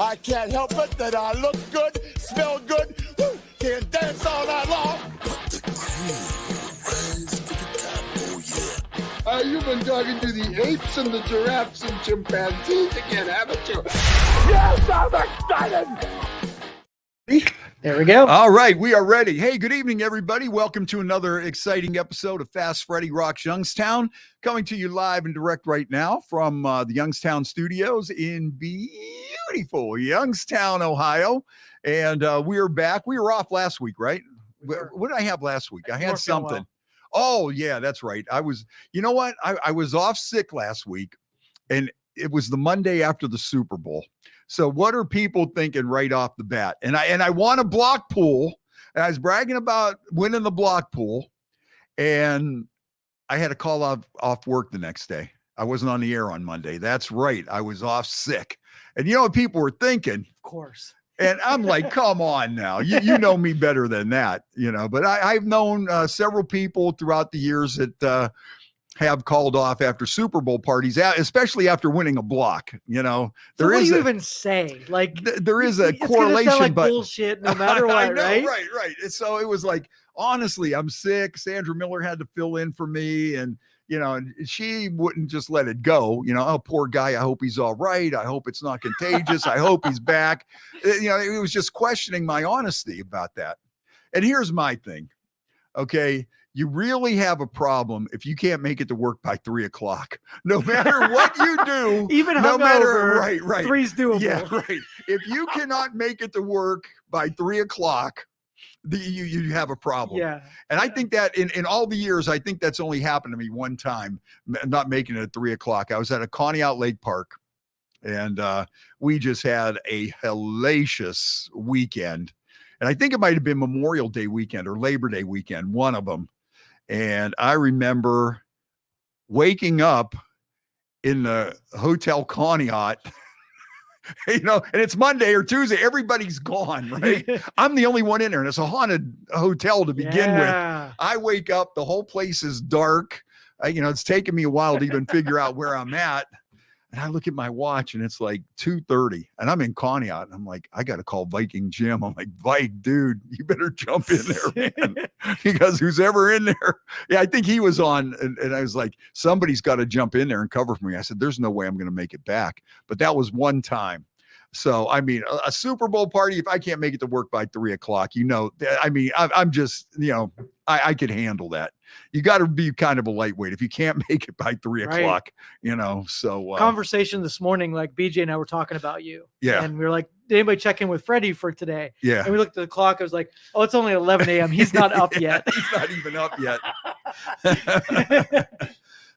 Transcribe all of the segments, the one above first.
I can't help it that I look good, smell good, woo, can dance all night long. But the groove runs to the top, oh yeah. You've been talking to the apes and the giraffes and chimpanzees again, haven't you? Yes, I'm excited! There we go. All right, we are ready. Hey, good evening, everybody. Welcome to another exciting episode of Fast Freddie Rocks Youngstown, coming to you live and direct right now from the Youngstown studios in beautiful Youngstown, Ohio. And we are back. We were off last week, right? What did I have last week? I had something. Oh, yeah, that's right. You know what? I was off sick last week, and it was the Monday after the Super Bowl. So what are people thinking right off the bat? And I won a block pool, and I was bragging about winning the block pool, and I had to call off work the next day. I wasn't on the air on Monday. That's right. I was off sick. And you know what people were thinking? Of course. And I'm like, come on now. You know me better than that, you know. But I've known several people throughout the years that have called off after Super Bowl parties, especially after winning a block. You know, so what do you even say? Like, there is a correlation, sound like but bullshit no matter what, I know, right? Right. And so it was like, honestly, I'm sick. Sandra Miller had to fill in for me, and you know, and she wouldn't just let it go. You know, oh, poor guy. I hope he's all right. I hope it's not contagious. I hope he's back. You know, it was just questioning my honesty about that. And here's my thing. Okay. You really have a problem if you can't make it to work by 3:00. No matter what you do, even no matter right. Three's doable. Yeah, right. If you cannot make it to work by 3:00, you have a problem. Yeah. And I think that in all the years, I think that's only happened to me one time, not making it at 3:00. I was at a Conneaut Lake Park, and we just had a hellacious weekend. And I think it might have been Memorial Day weekend or Labor Day weekend, one of them. And I remember waking up in the Hotel Conneaut, you know, and it's Monday or Tuesday. Everybody's gone, right? I'm the only one in there, and it's a haunted hotel to begin with. I wake up, the whole place is dark. You know, it's taken me a while to even figure out where I'm at. And I look at my watch, and it's like 2:30, and I'm in Conneaut, and I'm like, I got to call Viking Jim. I'm like, Vike, dude, you better jump in there, man, because who's ever in there? Yeah, I think he was on, and I was like, somebody's got to jump in there and cover for me. I said, there's no way I'm going to make it back. But that was one time. So, I mean, a Super Bowl party, if I can't make it to work by 3:00, you know, I mean, I'm just, you know, I could handle that. You got to be kind of a lightweight if you can't make it by 3:00, right. You know, so. Conversation this morning, like BJ and I were talking about you. Yeah. And we were like, did anybody check in with Freddie for today? Yeah. And we looked at the clock. I was like, oh, it's only 11 a.m. He's not up yet. He's not even up yet.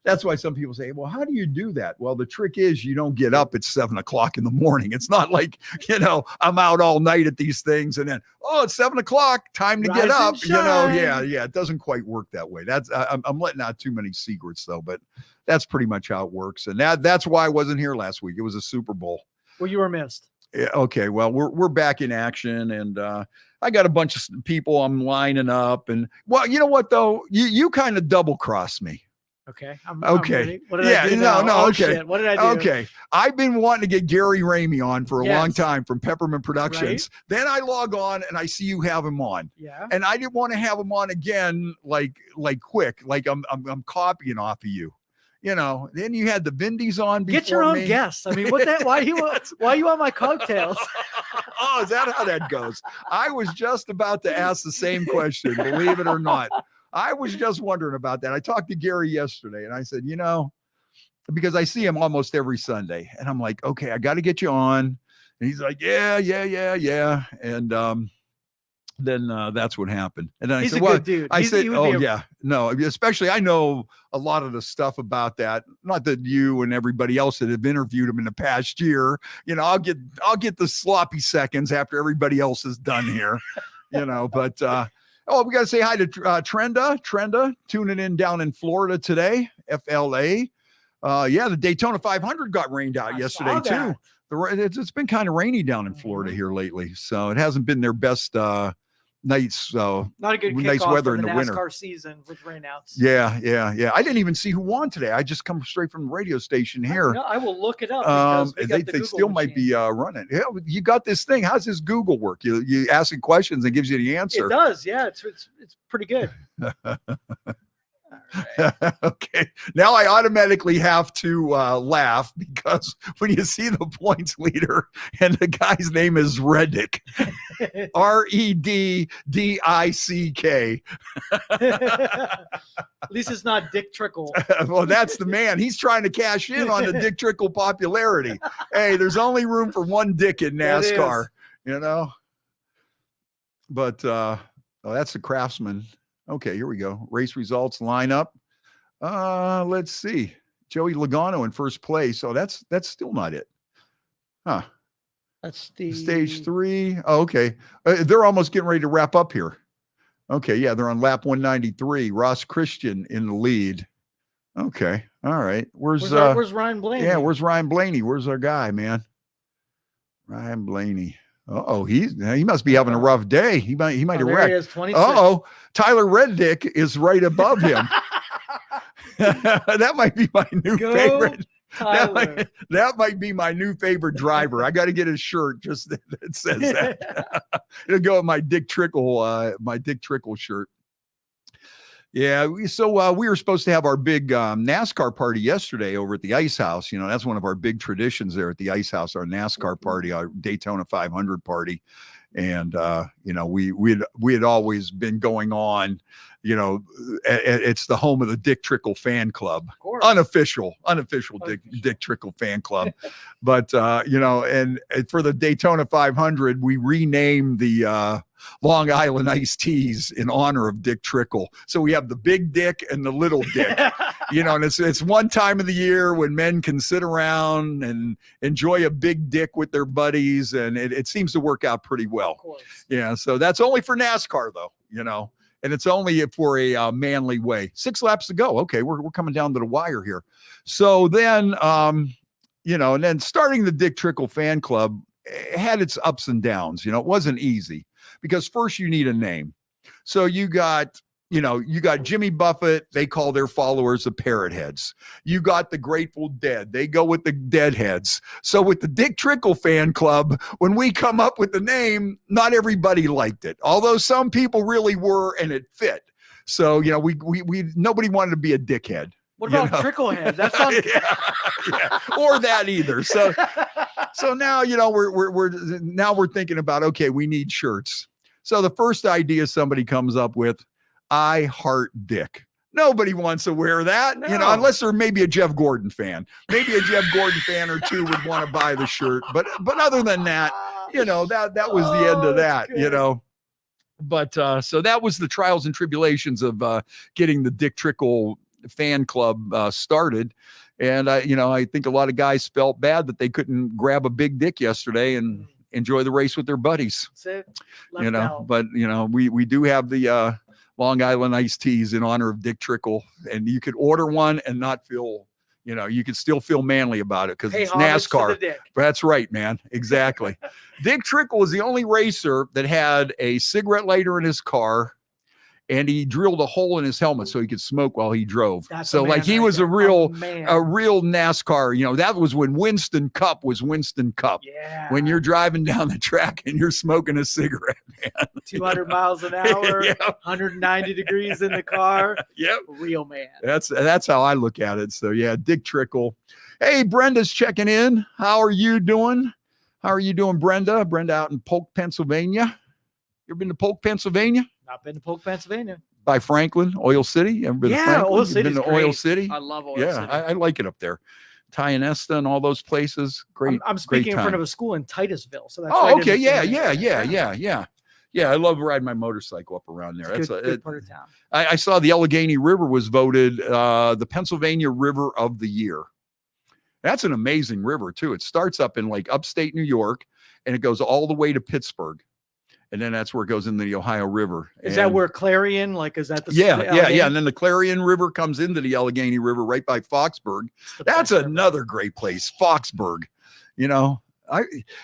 That's why some people say, well, how do you do that? Well, the trick is you don't get up at 7:00 in the morning. It's not like, you know, I'm out all night at these things and then, oh, it's 7:00, time to get up. You know, yeah. It doesn't quite work that way. That's I'm letting out too many secrets though, but that's pretty much how it works. And that's why I wasn't here last week. It was a Super Bowl. Well, you were missed. Yeah, okay. Well, we're back in action, and I got a bunch of people I'm lining up, and well, you know what though? You kind of double crossed me. Okay. Okay. What did I do now? No. Okay. Shit. What did I do? Okay. I've been wanting to get Gary Ramey on for a long time from Peppermint Productions. Right. Then I log on and I see you have him on. Yeah. And I didn't want to have him on again, like quick, like I'm copying off of you. You know. Then you had the Vindies on. Get your own guests. I mean, what that? Why you on my coattails? Oh, is that how that goes? I was just about to ask the same question. Believe it or not. I was just wondering about that. I talked to Gary yesterday, and I said, you know, because I see him almost every Sunday, and I'm like, okay, I got to get you on. And he's like, yeah. And then that's what happened. And then he's I said, a good dude. I said, oh yeah, no, especially I know a lot of the stuff about that. Not that you and everybody else that have interviewed him in the past year, you know, I'll get the sloppy seconds after everybody else is done here, you know, but, oh, we got to say hi to Trenda, tuning in down in Florida today, FLA. Yeah, the Daytona 500 got rained out yesterday too. It's been kind of rainy down in Florida here lately, so it hasn't been their best nights. Not a good nice kickoff weather for in the the winter. NASCAR season with rainouts. Yeah. I didn't even see who won today. I just come straight from the radio station here. I will look it up because they still might be running. Yeah, you got this thing. How's this Google work? You asking questions and gives you the answer. It does. Yeah, it's pretty good. Right. Okay. Now I automatically have to laugh because when you see the points leader and the guy's name is Reddick, Reddick. At least it's not Dick Trickle. Well, that's the man. He's trying to cash in on the Dick Trickle popularity. Hey, there's only room for one Dick in NASCAR, you know. But that's the Craftsman. Okay, here we go. Race results lineup. Let's see. Joey Logano in first place. Oh, that's still not it. Huh. That's the stage 3. Oh, okay. They're almost getting ready to wrap up here. Okay, yeah, they're on lap 193. Ross Christian in the lead. Okay. All right. Where's Ryan Blaney? Yeah, where's Ryan Blaney? Where's our guy, man? Ryan Blaney. He must be having a rough day. He might have wrecked. Tyler Reddick is right above him. That might be my new favorite. That might be my new favorite driver. I got to get a shirt just that says that. It'll go with my Dick Trickle shirt. Yeah, so we were supposed to have our big NASCAR party yesterday over at the Ice House. You know, that's one of our big traditions there at the Ice House, our NASCAR party, our Daytona 500 party. And, you know, we had always been going on, you know, it's the home of the Dick Trickle fan club, unofficial Dick Trickle fan club. But, you know, and for the Daytona 500, we renamed the Long Island iced teas in honor of Dick Trickle. So we have the big Dick and the little Dick, you know, and it's one time of the year when men can sit around and enjoy a big Dick with their buddies. And it seems to work out pretty well. Yeah. So that's only for NASCAR though, you know, and it's only for a manly way. 6 laps to go. Okay. We're coming down to the wire here. So then, you know, and then starting the Dick Trickle fan club had its ups and downs. You know, it wasn't easy. Because first you need a name. So you got Jimmy Buffett. They call their followers the Parrot Heads. You got the Grateful Dead. They go with the Deadheads. So with the Dick Trickle fan club, when we come up with the name, not everybody liked it. Although some people really were, and it fit. So, you know, we nobody wanted to be a dickhead. What about Tricklehead? That's not yeah. Or that either. So now, you know, we're thinking about, okay, we need shirts. So the first idea somebody comes up with, I heart Dick. Nobody wants to wear that, you know, unless they're maybe a Jeff Gordon fan. Maybe a Jeff Gordon fan or two would want to buy the shirt. But other than that, you know, that was the end of that, you know. But so that was the trials and tribulations of getting the Dick Trickle fan club started. And you know, I think a lot of guys felt bad that they couldn't grab a big Dick yesterday and enjoy the race with their buddies. That's it. You know, but you know, we do have the Long Island iced teas in honor of Dick Trickle, and you could order one and not feel, you know, you could still feel manly about it because it's NASCAR. That's right, man. Exactly. Dick Trickle is the only racer that had a cigarette lighter in his car, and he drilled a hole in his helmet so he could smoke while he drove. So like he was a real NASCAR, you know, that was when Winston Cup was Winston Cup. Yeah. When you're driving down the track and you're smoking a cigarette, man. 200 miles an hour, 190 degrees in the car. Yep. Real man. That's how I look at it. So yeah, Dick Trickle. Hey, Brenda's checking in. How are you doing? How are you doing, Brenda? Brenda out in Polk, Pennsylvania. You ever been to Polk, Pennsylvania? Not been to Polk, Pennsylvania. By Franklin, Oil City. Ever been to Franklin? Oil City. Been to Oil City? I love Oil City. I like it up there. Tionesta and all those places. Great. I'm speaking in front of a school in Titusville. So that's okay. Yeah. I love riding my motorcycle up around there. That's a good part of town. I saw the Allegheny River was voted the Pennsylvania River of the Year. That's an amazing river too. It starts up in like upstate New York and it goes all the way to Pittsburgh. And then that's where it goes into the Ohio River. Is that where Clarion, like, is that the Yeah. And then the Clarion River comes into the Allegheny River right by Foxburg. That's another great place, Foxburg. You know,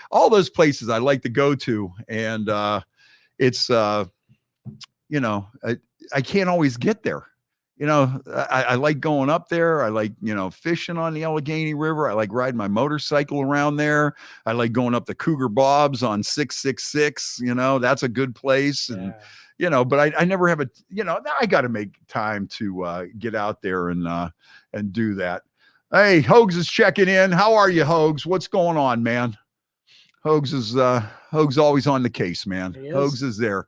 all those places I like to go to. And it's I can't always get there. I like going up there. I like, fishing on the Allegheny River. I like riding my motorcycle around there. I like going up the Cougar Bobs on 666. That's a good place. And, but I never have I got to make time to get out there and do that. Hey, Hogs is checking in. How are you, Hogs? What's going on, man? Hogs always on the case, man. Hogs is there.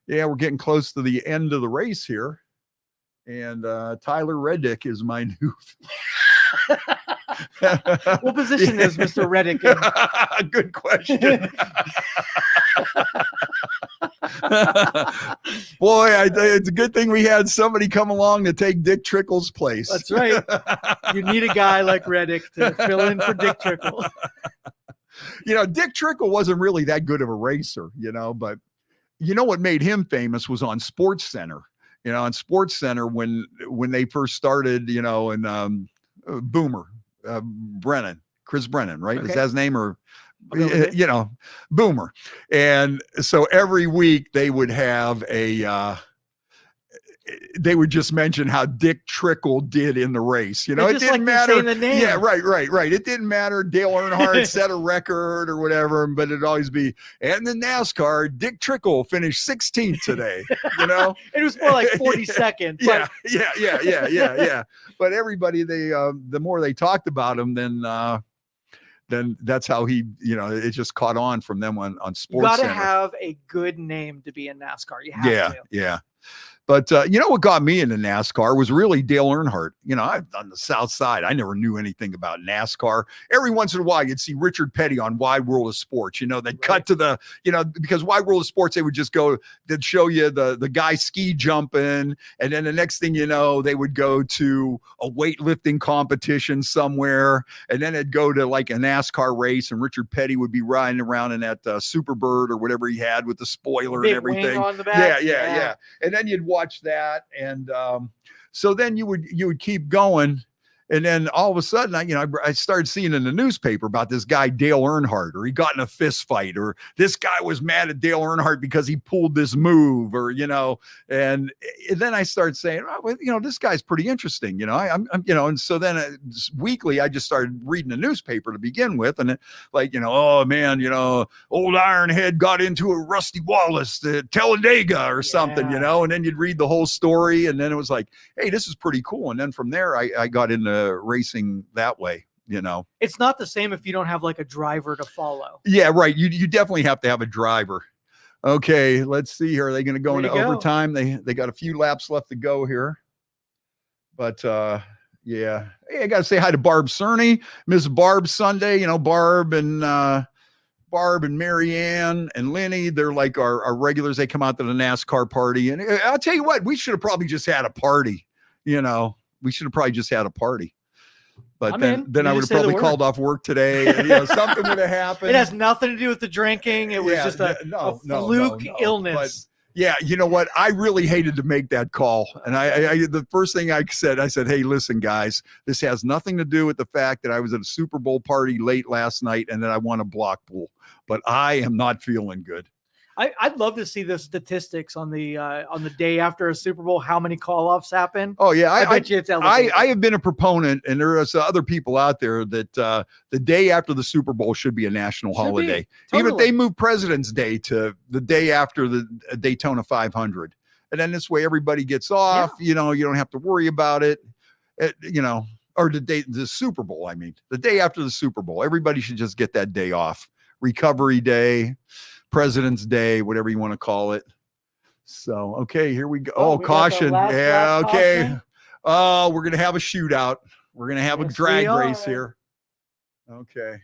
Yeah, we're getting close to the end of the race here. And Tyler Reddick is my new. What position is Mr. Reddick in? Good question. Boy, it's a good thing we had somebody come along to take Dick Trickle's place. That's right. You need a guy like Reddick to fill in for Dick Trickle. Dick Trickle wasn't really that good of a racer, but what made him famous was on Sports Center. On Sports Center when they first started, and Boomer, Chris Brennan, right? Okay. Is that his name? Or, Boomer. And so every week they would have they would just mention how Dick Trickle did in the race. It didn't matter. The name. Yeah, right. It didn't matter. Dale Earnhardt set a record or whatever, but it'd always be, and the NASCAR, Dick Trickle finished 16th today. It was more like 42nd. Yeah. But everybody, the more they talked about him, then that's how he, it just caught on from them on Sports Center. You got to have a good name to be in NASCAR. You have to. Yeah. But what got me into NASCAR was really Dale Earnhardt. I'm on the South Side. I never knew anything about NASCAR. Every once in a while, you'd see Richard Petty on Wide World of Sports. They'd cut to the, because Wide World of Sports, they would just go, they'd show you the guy ski jumping. And then the next thing you know, they would go to a weightlifting competition somewhere. And then it'd go to like a NASCAR race. And Richard Petty would be riding around in that Superbird or whatever he had with the spoiler Big and everything. Wing on the back. Yeah. And then you'd watch that, and so then you would keep going, and then all of a sudden I started seeing in the newspaper about this guy Dale Earnhardt, or he got in a fist fight, or this guy was mad at Dale Earnhardt because he pulled this move, or and then I started saying, this guy's pretty interesting, and so then weekly I just started reading the newspaper to begin with, and oh man, old Ironhead got into a Rusty Wallace at Talladega or something, and then you'd read the whole story, and then it was like, hey, this is pretty cool, and then from there I got into racing that way. It's not the same if you don't have like a driver to follow. Yeah, right. You definitely have to have a driver. Okay, let's see here. Are they going to go into overtime? They got a few laps left to go here. But yeah. Hey, I got to say hi to Barb Cerny, Miss Barb Sunday. Barb and Marianne and Lenny, they're like our regulars. They come out to the NASCAR party, and I'll tell you what, we should have probably just had a party. We should have probably just had a party. But then I would have probably called off work today. And, something would have happened. It has nothing to do with the drinking. It was just a fluke illness. But, yeah, you know what? I really hated to make that call. And I the first thing I said, hey, listen, guys, this has nothing to do with the fact that I was at a Super Bowl party late last night and that I won a block pool. But I am not feeling good. I'd love to see the statistics on the day after a Super Bowl, how many call-offs happen. Oh, yeah. I bet you it's elevated. I have been a proponent, and there are other people out there that the day after the Super Bowl should be a national holiday. Totally. Even if they move President's Day to the day after the Daytona 500. And then this way everybody gets off. Yeah. You don't have to worry about it. Or the Super Bowl, I mean. The day after the Super Bowl. Everybody should just get that day off. Recovery day. President's Day, whatever you want to call it. So, okay, here we go. Oh, caution. Yeah, okay. Caution. Oh, we're going to have a shootout. We're going to have a drag race here. Okay.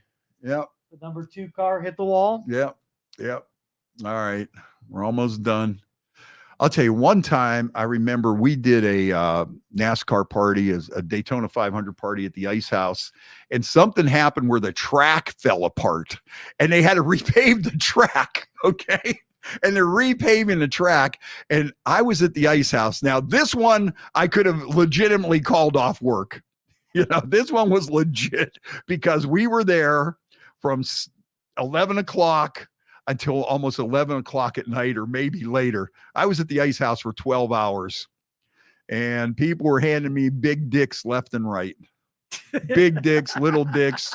Yep. The number 2 car hit the wall. Yep. All right. We're almost done. I'll tell you, one time I remember we did a NASCAR party, a Daytona 500 party at the Ice House, and something happened where the track fell apart and they had to repave the track. Okay. And they're repaving the track. And I was at the Ice House. Now, this one, I could have legitimately called off work. This one was legit because we were there from 11 o'clock until almost 11 o'clock at night or maybe later. I was at the ice house for 12 hours and people were handing me big dicks left and right. Big dicks, little dicks,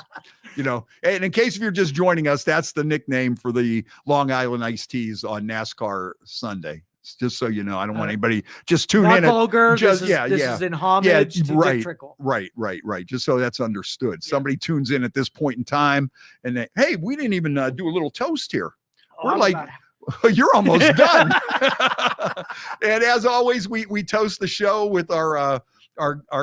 you know. And in case if you're just joining us, that's the nickname for the Long Island iced teas on NASCAR Sunday. Just so you know, I don't want anybody just tune in. Vulgar. Just, this is in homage to Dick Trickle. Right. Just so that's understood. Somebody tunes in at this point in time and they, hey, we didn't even do a little toast here. We're like, you're almost done. And as always, we toast the show with our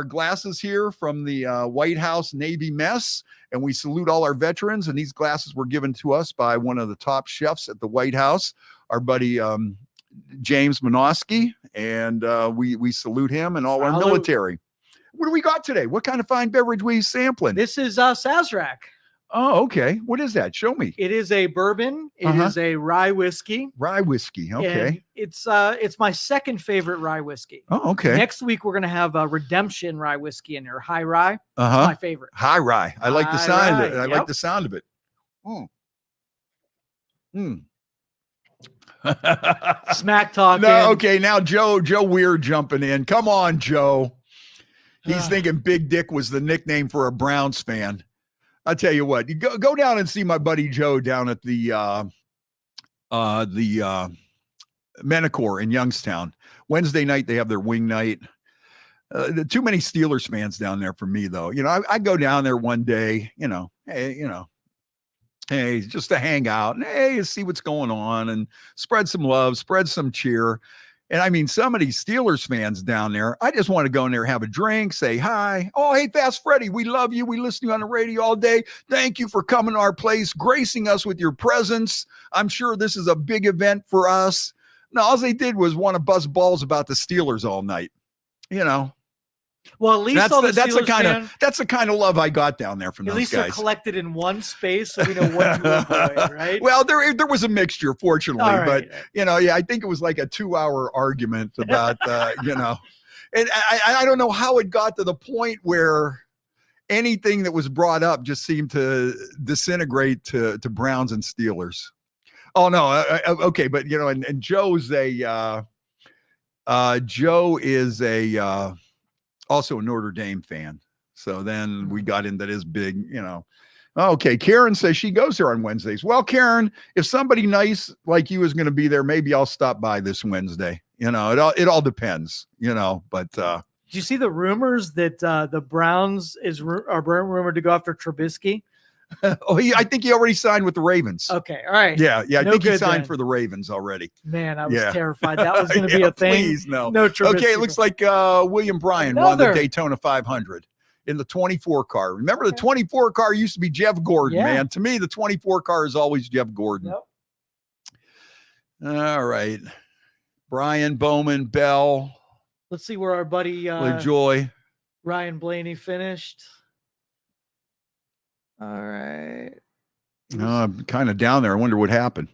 glasses here from the White House Navy Mess, and we salute all our veterans. And these glasses were given to us by one of the top chefs at the White House, our buddy James Minosky, and we salute him and all our military. What do we got today? What kind of fine beverage we sampling? This is Sazerac. Oh, okay. What is that? Show me. It is a bourbon. It is a rye whiskey. Rye whiskey. Okay. And it's my second favorite rye whiskey. Oh, okay. Next week we're gonna have a Redemption rye whiskey in there. High rye. It's my favorite. High rye. I like the sound of it. I like the sound of it. Smack talking. No, okay. Now Joe Weir jumping in. Come on, Joe. He's thinking Big Dick was the nickname for a Browns fan. I'll tell you what, you go down and see my buddy Joe down at the Menacor in Youngstown. Wednesday night, they have their wing night. Too many Steelers fans down there for me, though. You know, I go down there one day, hey, just to hang out and hey, see what's going on and spread some love, spread some cheer. And I mean, some of these Steelers fans down there, I just want to go in there, have a drink, say hi. Oh, hey, Fast Freddie, we love you. We listen to you on the radio all day. Thank you for coming to our place, gracing us with your presence. I'm sure this is a big event for us. No, all they did was want to bust balls about the Steelers all night. You know. Well, at least that's the kind of love I got down there from those guys. At least they're collected in one space, so we know what to avoid, right? Well, there was a mixture, fortunately, but I think it was like a 2-hour argument about, and I don't know how it got to the point where anything that was brought up just seemed to disintegrate to Browns and Steelers. Oh no, okay, but and Joe is also a Notre Dame fan. So then we got into this big, okay. Karen says she goes there on Wednesdays. Well, Karen, if somebody nice like you is going to be there, maybe I'll stop by this Wednesday. It all depends, but, did you see the rumors that the Browns are rumored to go after Trubisky? I think he already signed with the Ravens. Okay. All right. Yeah. I think he signed for the Ravens already. Man, I was terrified that was going to be a thing. Please, no. Trubisky. Okay. It looks like William Bryan won the Daytona 500 in the 24 car. Remember the 24 car used to be Jeff Gordon, man. To me, the 24 car is always Jeff Gordon. Yep. All right. Brian, Bowman, Bell. Let's see where our buddy Joy. Ryan Blaney finished. All right. I'm kind of down there. I wonder what happened.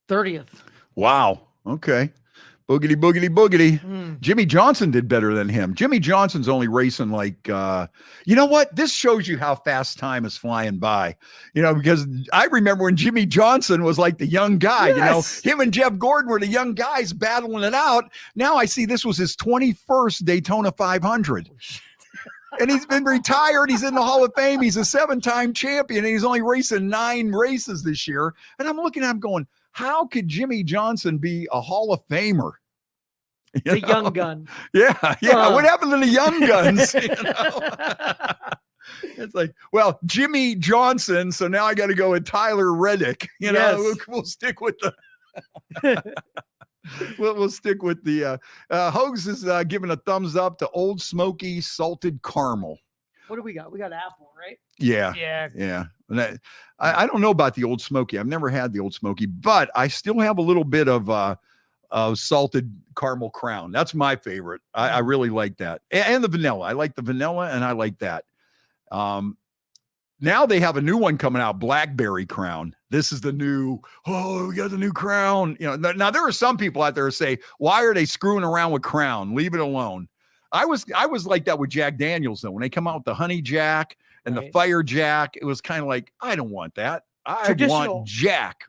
30th. Wow. Okay. Boogity, boogity, boogity. Jimmy Johnson did better than him. Jimmy Johnson's only racing like, you know what? This shows you how fast time is flying by, because I remember when Jimmy Johnson was like the young guy, him and Jeff Gordon were the young guys battling it out. Now I see this was his 21st Daytona 500. And he's been retired. He's in the Hall of Fame. He's a 7-time champion, and he's only racing 9 races this year. And I'm looking at him going, how could Jimmy Johnson be a Hall of Famer? The young gun. Yeah. What happened to the young guns? It's like, well, Jimmy Johnson. So now I got to go with Tyler Reddick. We'll stick with the. We'll stick with the Hogs is giving a thumbs up to Old Smoky salted caramel. What do we got? We got apple, right? Yeah. And I don't know about the Old Smoky. I've never had the Old Smoky, but I still have a little bit of salted caramel crown. That's my favorite. I really like that, and the vanilla. I like the vanilla, and I like that. Now they have a new one coming out, Blackberry Crown. This is the new, we got the new Crown. Now there are some people out there who say, why are they screwing around with Crown? Leave it alone. I was like that with Jack Daniels, though. When they come out with the Honey Jack and the Fire Jack, it was kind of like, I don't want that. I want Jack,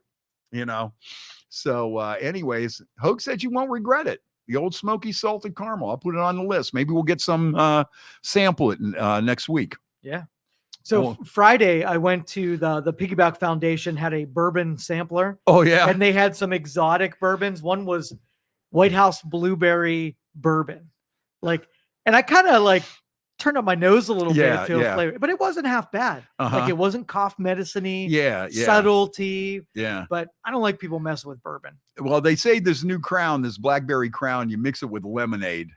you know. So anyways, Hoke said you won't regret it. The old smoky salted caramel. I'll put it on the list. Maybe we'll get some sample it next week. Yeah. So Friday, I went to the Piggyback Foundation, had a bourbon sampler. Oh, yeah. And they had some exotic bourbons. One was White House blueberry bourbon. And I kind of turned up my nose a little bit to a flavor, but it wasn't half bad. Like it wasn't cough medicine-y, subtlety. Yeah. But I don't like people messing with bourbon. Well, they say this new Crown, this blackberry Crown, you mix it with lemonade.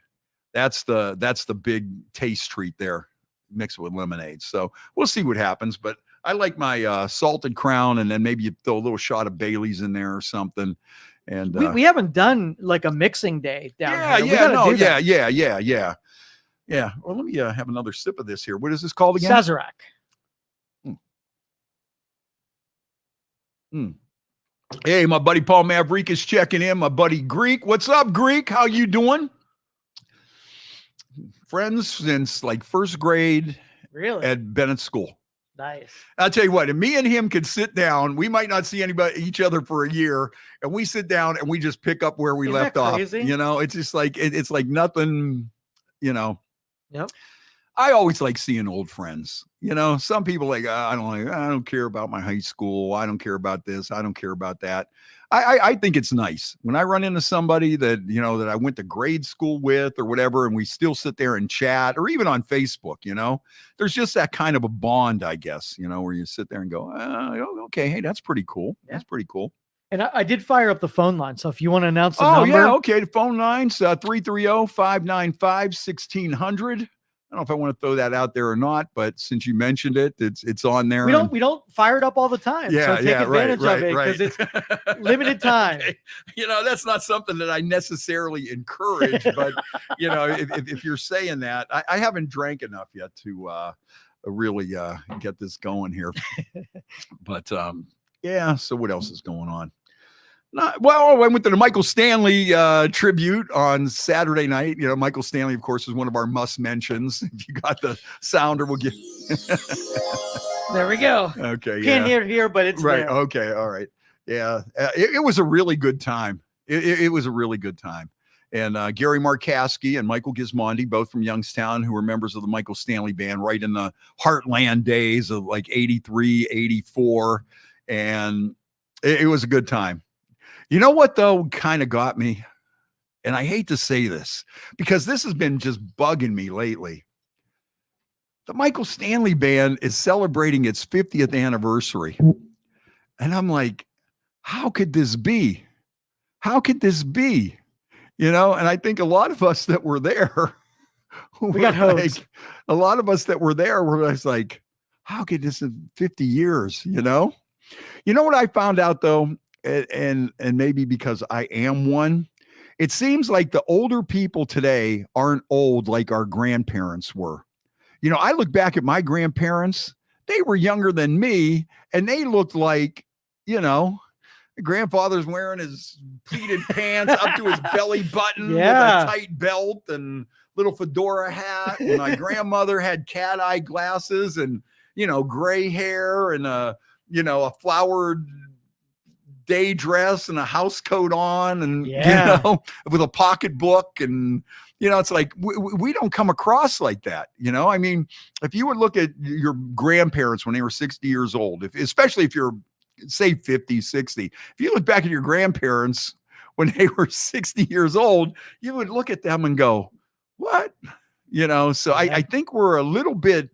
That's the big taste treat there. Mix it with lemonade. So we'll see what happens. But I like my salted Crown, and then maybe you throw a little shot of Bailey's in there or something. And we haven't done like a mixing day down here. Yeah. Well, let me have another sip of this here. What is this called again? Sazerac. Hey, my buddy Paul Maverick is checking in. My buddy Greek. What's up, Greek? How you doing? Friends since like first grade. Really? At Bennett School. Nice. I'll tell you what, and me and him could sit down. We might not see each other for a year, and we sit down and we just pick up where we left off. You know, it's just like it's like nothing, you know. Yep. I always like seeing old friends. You know, some people I don't care about my high school. I don't care about this. I don't care about that. I think it's nice when I run into somebody that, you know, that I went to grade school with or whatever, and we still sit there and chat, or even on Facebook, you know, there's just that kind of a bond, I guess, you know, where you sit there and go, okay, hey, that's pretty cool. Yeah. That's pretty cool. And I did fire up the phone line. So if you want to announce the number. Yeah, okay. The phone line's 330-595-1600. I don't know if I want to throw that out there or not, but since you mentioned it, it's on there. We don't fire it up all the time. Yeah, so take advantage of it because it's limited time. Okay. You know, that's not something that I necessarily encourage, but you know, if you're saying that, I haven't drank enough yet to really get this going here. But yeah. So what else is going on? I went to the Michael Stanley tribute on Saturday night. You know, Michael Stanley, of course, is one of our must mentions. If you got the sounder, we'll get. There we go. Okay. Can't hear it here, but it's right. There. Okay. All right. Yeah. It was a really good time. It was a really good time. And Gary Markowski and Michael Gismondi, both from Youngstown, who were members of the Michael Stanley band right in the Heartland days of like 83, 84. And it was a good time. You know what, though, kind of got me? And I hate to say this because this has been just bugging me lately. The Michael Stanley band is celebrating its 50th anniversary. And I'm like, how could this be? How could this be? You know, and I think a lot of us that were there, we got hosed. Like, a lot of us that were there were just like, how could this in 50 years, you know? You know what I found out, though? And maybe because I am one, it seems like the older people today aren't old like our grandparents were. You know, I look back at my grandparents, they were younger than me, and they looked like, you know, grandfather's wearing his pleated pants up to his belly button with a tight belt and little fedora hat. And my grandmother had cat eye glasses and, you know, gray hair and a flowered day dress and a house coat on and, you know, with a pocketbook. And, you know, it's like, we don't come across like that. You know, I mean, if you would look at your grandparents when they were 60 years old, especially if you're say 50, 60, if you look back at your grandparents when they were 60 years old, you would look at them and go, what? You know, so I think we're a little bit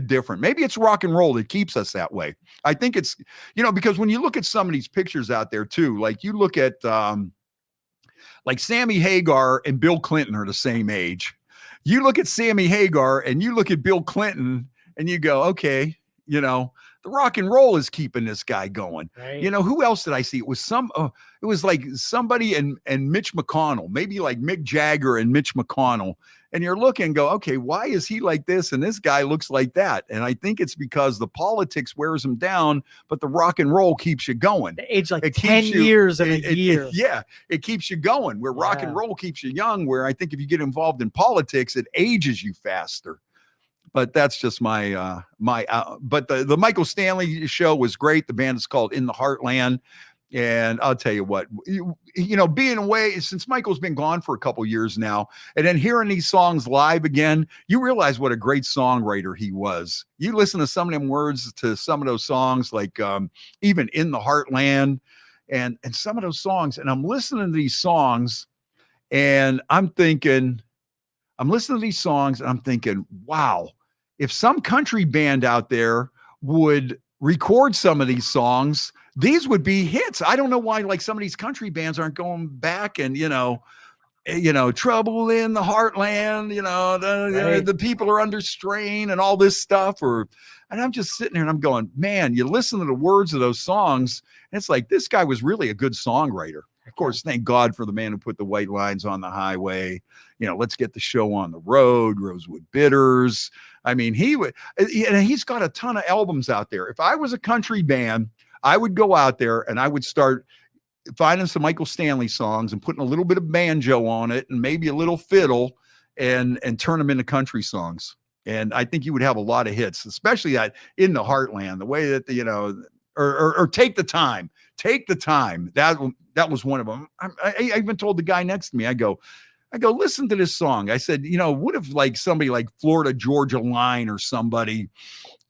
different. Maybe it's rock and roll that keeps us that way. I think it's, you know, because when you look at some of these pictures out there too, like you look at like Sammy Hagar and Bill Clinton are the same age. You look at Sammy Hagar and you look at Bill Clinton and you go, okay, you know, the rock and roll is keeping this guy going. Right. You know, who else did I see? It was it was like somebody and Mitch McConnell, maybe like Mick Jagger and Mitch McConnell. And you're looking and go, okay, why is he like this? And this guy looks like that. And I think it's because the politics wears him down, but the rock and roll keeps you going. The age like 10 years in a year. It keeps you going. Where rock and roll keeps you young, where I think if you get involved in politics, it ages you faster. But that's just my but the Michael Stanley show was great. The band is called In the Heartland. And I'll tell you what, you know, being away since Michael's been gone for a couple years now, and then hearing these songs live again, you realize what a great songwriter he was. You listen to some of them words to some of those songs, like even In the Heartland and some of those songs. And I'm listening to these songs and I'm listening to these songs and I'm thinking, wow, if some country band out there would record some of these songs, these would be hits. I don't know why, like, some of these country bands aren't going back and, you know, Trouble in the Heartland, you know, the people are under strain and all this stuff. And I'm just sitting there and I'm going, man, you listen to the words of those songs and it's like, this guy was really a good songwriter. Of course, thank God for the man who put the white lines on the highway. You know, Let's Get the Show on the Road, Rosewood Bitters. I mean, he's got a ton of albums out there. If I was a country band, I would go out there and I would start finding some Michael Stanley songs and putting a little bit of banjo on it and maybe a little fiddle and turn them into country songs. And I think you would have a lot of hits, especially that In the Heartland, the way that, you know, or Take the Time. That was one of them. I even told the guy next to me, I go, listen to this song. I said, you know, what if like somebody like Florida Georgia Line or somebody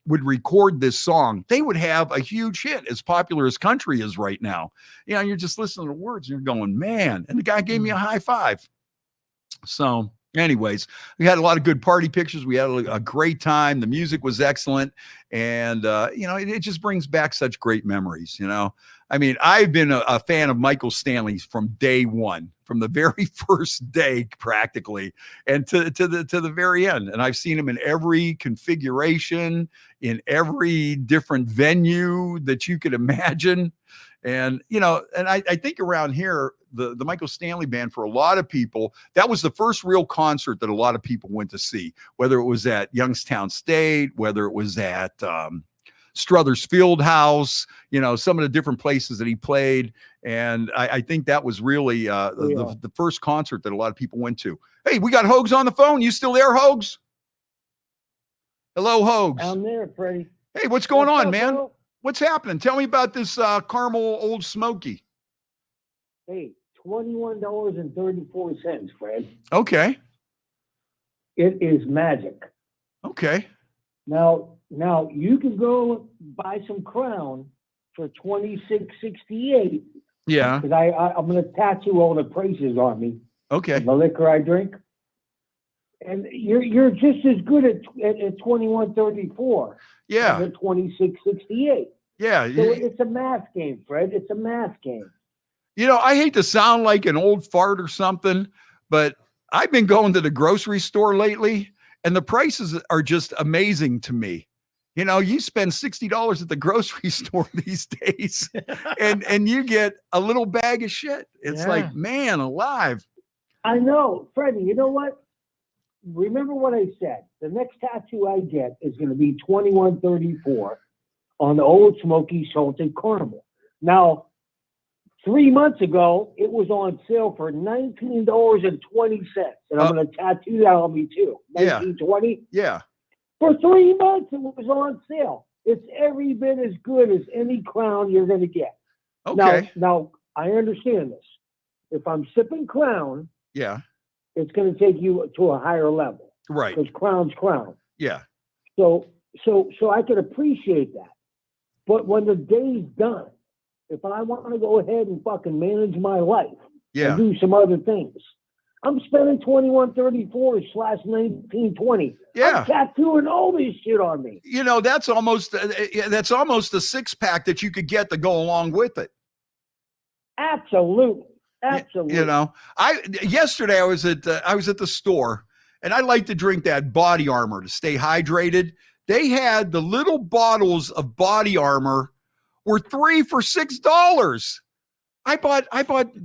would record this song? They would have a huge hit, as popular as country is right now. You know, you're just listening to the words and you're going, man. And the guy gave me a high five. So anyways, we had a lot of good party pictures. We had a great time. The music was excellent. And, you know, it just brings back such great memories, you know. I mean, I've been a fan of Michael Stanley from day one, from the very first day practically, and to the very end. And I've seen him in every configuration, in every different venue that you could imagine. And, you know, and I think around here, the Michael Stanley Band, for a lot of people, that was the first real concert that a lot of people went to see, whether it was at Youngstown State, whether it was at Struthers Fieldhouse, you know, some of the different places that he played. And I think that was really the first concert that a lot of people went to. Hey, we got Hogs on the phone. You still there, Hogs? Hello, Hogs. I'm there, Freddie. Hey, what's going on, up, man? bro? What's happening? Tell me about this caramel Old Smoky. Hey, $21.34, Fred. Okay. It is magic. Okay. Now you can go buy some Crown for $26.68. Yeah. Because I'm going to tattoo all the prices on me. Okay. The liquor I drink. And you're just as good at $21.34. Yeah. At $26.68. Yeah. So it's a math game, Fred. It's a math game. You know, I hate to sound like an old fart or something, but I've been going to the grocery store lately and the prices are just amazing to me. You know, you spend $60 at the grocery store these days and you get a little bag of shit. It's like, man alive. I know, Freddie, you know what? Remember what I said. The next tattoo I get is going to be $21.34 on the Old Smoky Salted Caramel. Now, 3 months ago, it was on sale for $19.20. And I'm going to tattoo that on me too. $19.20? Yeah. For 3 months, it was on sale. It's every bit as good as any Crown you're going to get. Okay. Now, I understand this. If I'm sipping Crown, it's going to take you to a higher level. Right. Because Crown's Crown. Yeah. So I can appreciate that. But when the day's done, if I want to go ahead and fucking manage my life and do some other things, I'm spending $21.34/$19.20. Yeah. I'm tattooing all this shit on me. You know, that's almost a 6-pack that you could get to go along with it. Absolutely. You know, yesterday I was at the store and I like to drink that Body Armor to stay hydrated. They had the little bottles of Body Armor were 3 for $6. I bought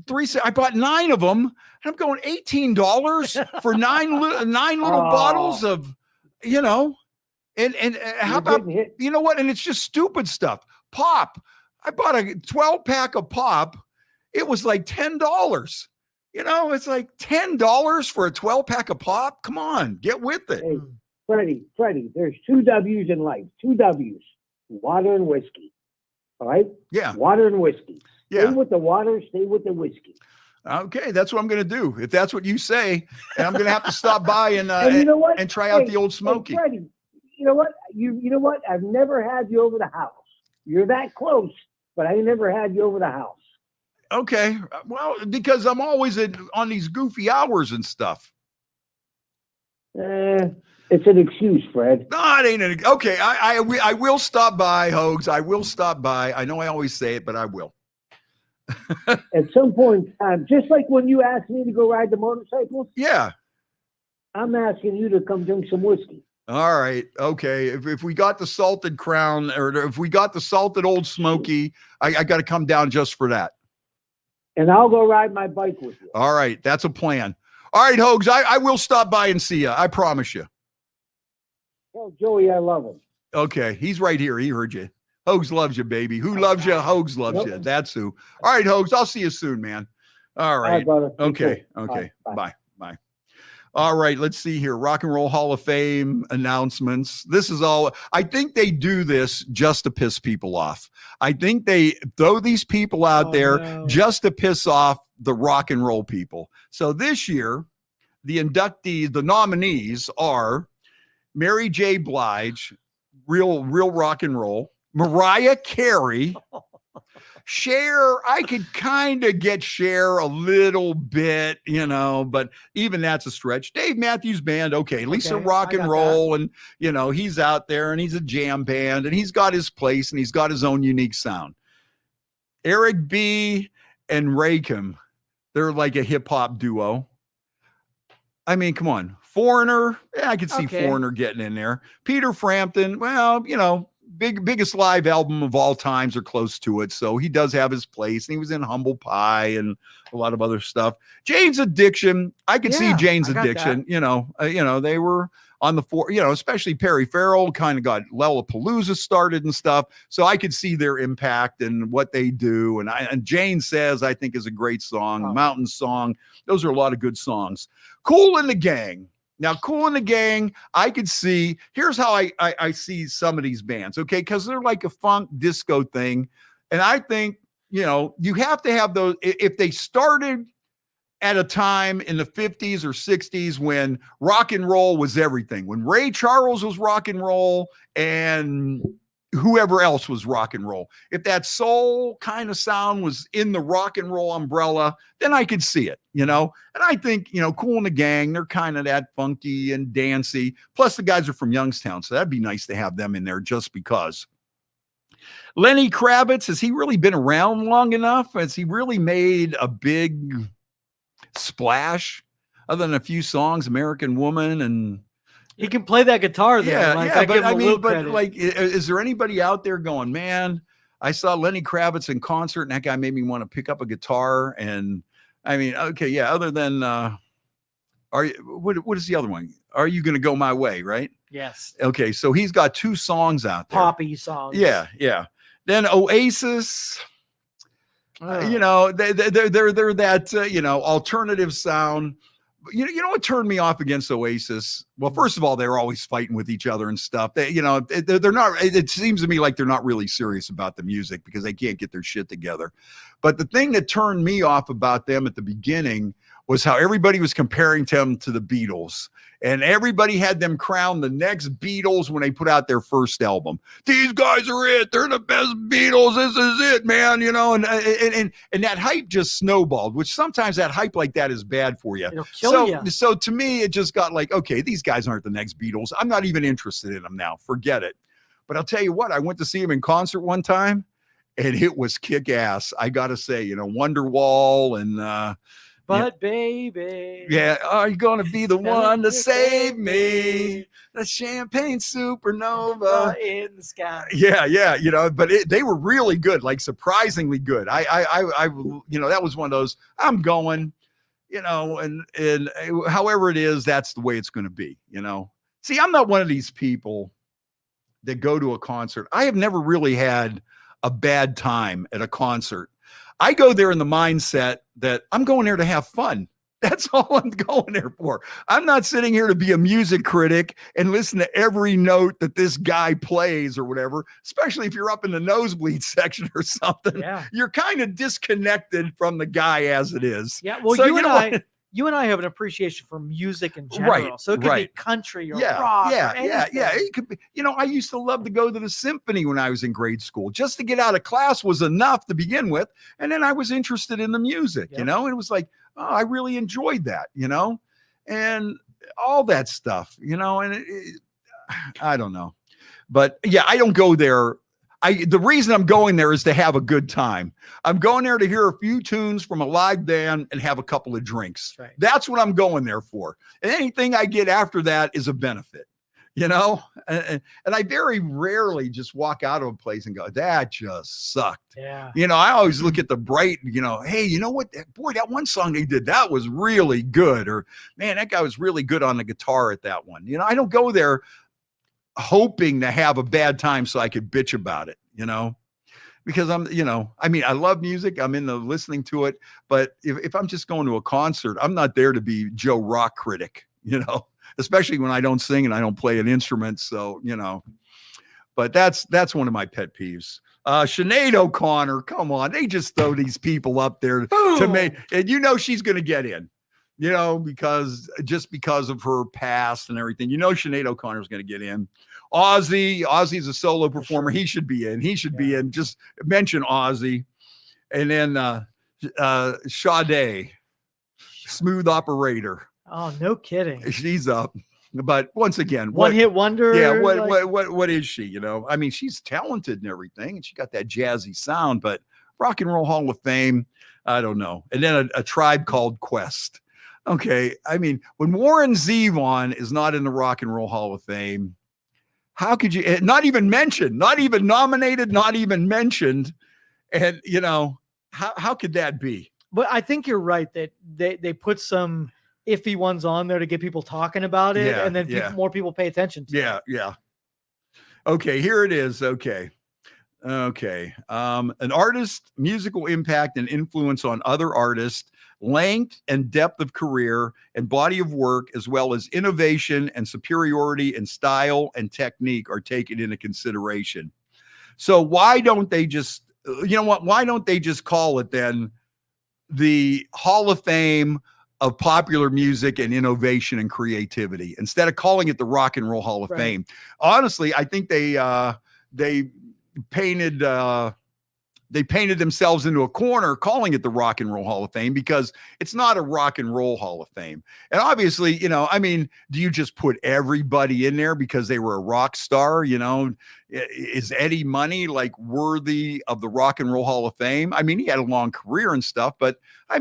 3. I bought 9 of them. And I'm going $18 for nine little bottles of, you know, and how about, you know what? And it's just stupid stuff. Pop. I bought a 12-pack of Pop. It was like $10. You know, it's like $10 for a 12-pack of Pop. Come on, get with it. Hey, Freddie, there's 2 W's in life. 2 W's. Water and whiskey. All right? Yeah. Water and whiskey. Yeah. Stay with the water, stay with the whiskey. Okay, that's what I'm going to do. If that's what you say, and I'm going to have to stop by and you know what? and try out the Old Smoky. Hey, Freddie, you know what? You know what? I've never had you over the house. You're that close, but I never had you over the house. Okay, well, because I'm always on these goofy hours and stuff. It's an excuse, Fred. No, it ain't okay. I will stop by, Hogs. I will stop by. I know I always say it, but I will. At some point in time, just like when you asked me to go ride the motorcycles. Yeah. I'm asking you to come drink some whiskey. All right. Okay. If we got the salted Crown, or if we got the salted Old Smoky, I got to come down just for that. And I'll go ride my bike with you. All right. That's a plan. All right, Hogs. I will stop by and see you. I promise you. Well, Joey, I love him. Okay. He's right here. He heard you. Hogs loves you, baby. Who loves you? Hogs loves you. That's who. All right, Hogs. I'll see you soon, man. All right. All right, brother. Okay. Okay. Bye. Bye. All right. Let's see here. Rock and Roll Hall of Fame announcements. This is all. I think they do this just to piss people off. I think they throw these people out there just to piss off the rock and roll people. So this year, the inductees, the nominees are Mary J. Blige, real rock and roll. Mariah Carey, Cher. I could kind of get Cher a little bit, but even that's a stretch. Dave Matthews Band, okay, Lisa rock and roll, and he's out there and he's a jam band and he's got his place and he's got his own unique sound. Eric B. and Rakim, they're like a hip hop duo. I mean, come on, Foreigner. Yeah, I could see Foreigner getting in there. Peter Frampton, well, biggest live album of all times or close to it. So he does have his place. And he was in Humble Pie and a lot of other stuff. Jane's Addiction. I could see Jane's Addiction. They were on the floor, especially Perry Farrell kind of got Lollapalooza started and stuff. So I could see their impact and what they do. And Jane Says, I think, is a great song. Mountain Song. Those are a lot of good songs. Kool and the Gang. Now, Kool and the Gang, I could see, here's how I see some of these bands, okay? Because they're like a funk disco thing. And I think, you have to have those, if they started at a time in the 50s or 60s when rock and roll was everything, when Ray Charles was rock and roll and whoever else was rock and roll. If that soul kind of sound was in the rock and roll umbrella, then I could see it, And I think, Kool and the Gang, they're kind of that funky and dancey. Plus the guys are from Youngstown. So that'd be nice to have them in there just because. Lenny Kravitz, has he really been around long enough? Has he really made a big splash other than a few songs, American Woman and he can play that guitar though. Is there anybody out there going, man, I saw Lenny Kravitz in concert and that guy made me want to pick up a guitar? And I mean, okay, yeah, other than what is the other one? Are You Gonna Go My Way, right? Yes. Okay, so he's got 2 songs out there. Poppy songs. Yeah. Then Oasis, they're that alternative sound. You know what turned me off against Oasis? Well, first of all, they're always fighting with each other and stuff. They're not. It seems to me like they're not really serious about the music because they can't get their shit together. But the thing that turned me off about them at the beginning was how everybody was comparing them to the Beatles, and everybody had them crown the next Beatles when they put out their first album. These guys are it. They're the best Beatles. This is it, man. And that hype just snowballed, which sometimes that hype like that is bad for you. It'll kill you. So to me, it just got like, okay, these guys aren't the next Beatles. I'm not even interested in them now. Forget it. But I'll tell you what, I went to see him in concert one time, and it was kick ass. I got to say, Wonderwall and But baby, are you gonna be the one to save me? The champagne supernova in the sky. But they were really good, like surprisingly good. I that was one of those. I'm going, and however it is, that's the way it's going to be. See, I'm not one of these people that go to a concert. I have never really had a bad time at a concert. I go there in the mindset that I'm going there to have fun. That's all I'm going there for. I'm not sitting here to be a music critic and listen to every note that this guy plays or whatever, especially if you're up in the nosebleed section or something. Yeah. You're kind of disconnected from the guy as it is. Yeah. Well, so you and I have an appreciation for music in general. Right, So it could be country or rock. Yeah. It could be, I used to love to go to the symphony when I was in grade school. Just to get out of class was enough to begin with. And then I was interested in the music, and it was like, oh, I really enjoyed that, and all that stuff, and I don't know. But yeah, I don't go there. The reason I'm going there is to have a good time. I'm going there to hear a few tunes from a live band and have a couple of drinks. Right. That's what I'm going there for. And anything I get after that is a benefit, and I very rarely just walk out of a place and go, that just sucked. Yeah. I always look at the bright, hey, you know what? Boy, that one song they did, that was really good. Or, man, that guy was really good on the guitar at that one. I don't go there hoping to have a bad time so I could bitch about it, because I love music. I'm into listening to it. But if I'm just going to a concert, I'm not there to be Joe Rock critic, especially when I don't sing and I don't play an instrument. So, but that's one of my pet peeves. Sinead O'Connor, come on. They just throw these people up there to me. And she's going to get in. Because of her past and everything, Sinead O'Connor's going to get in. Ozzy's a solo performer. He should be in. Be in. Just mention Ozzy. And then Sade, smooth operator. Oh, no kidding. She's up. But once again, one hit wonder. Yeah. What is she? She's talented and everything, and she got that jazzy sound, but Rock and Roll Hall of Fame, I don't know. And then a Tribe Called Quest. Okay, when Warren Zevon is not in the Rock and Roll Hall of Fame, how could you not even mentioned, not even nominated, not even mentioned? And how could that be? But I think you're right that they put some iffy ones on there to get people talking about it, and then more people pay attention to it. Yeah. Okay, here it is. Okay. An artist's musical impact and influence on other artists, length and depth of career and body of work, as well as innovation and superiority in style and technique are taken into consideration. So why don't they just, why don't they just call it then the Hall of Fame of popular music and innovation and creativity instead of calling it the Rock and Roll Hall of Fame? Honestly, I think they painted themselves into a corner calling it the Rock and Roll Hall of Fame because it's not a Rock and Roll Hall of Fame. And obviously, do you just put everybody in there because they were a rock star? Is Eddie Money worthy of the Rock and Roll Hall of Fame? He had a long career and stuff, but I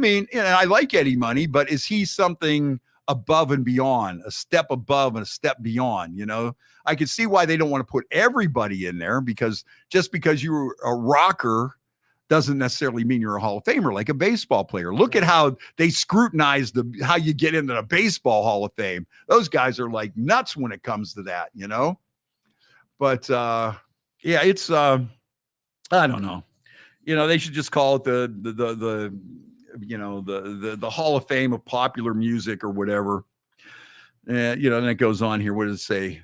like Eddie Money, but is he something above and beyond, a step above and a step beyond? I could see why they don't want to put everybody in there, because just because you're a rocker doesn't necessarily mean you're a Hall of Famer, like a baseball player. Look at how they scrutinize how you get into the baseball Hall of Fame. Those guys are like nuts when it comes to that, But it's I don't know. They should just call it the Hall of Fame of popular music or whatever. And it goes on here. What does it say?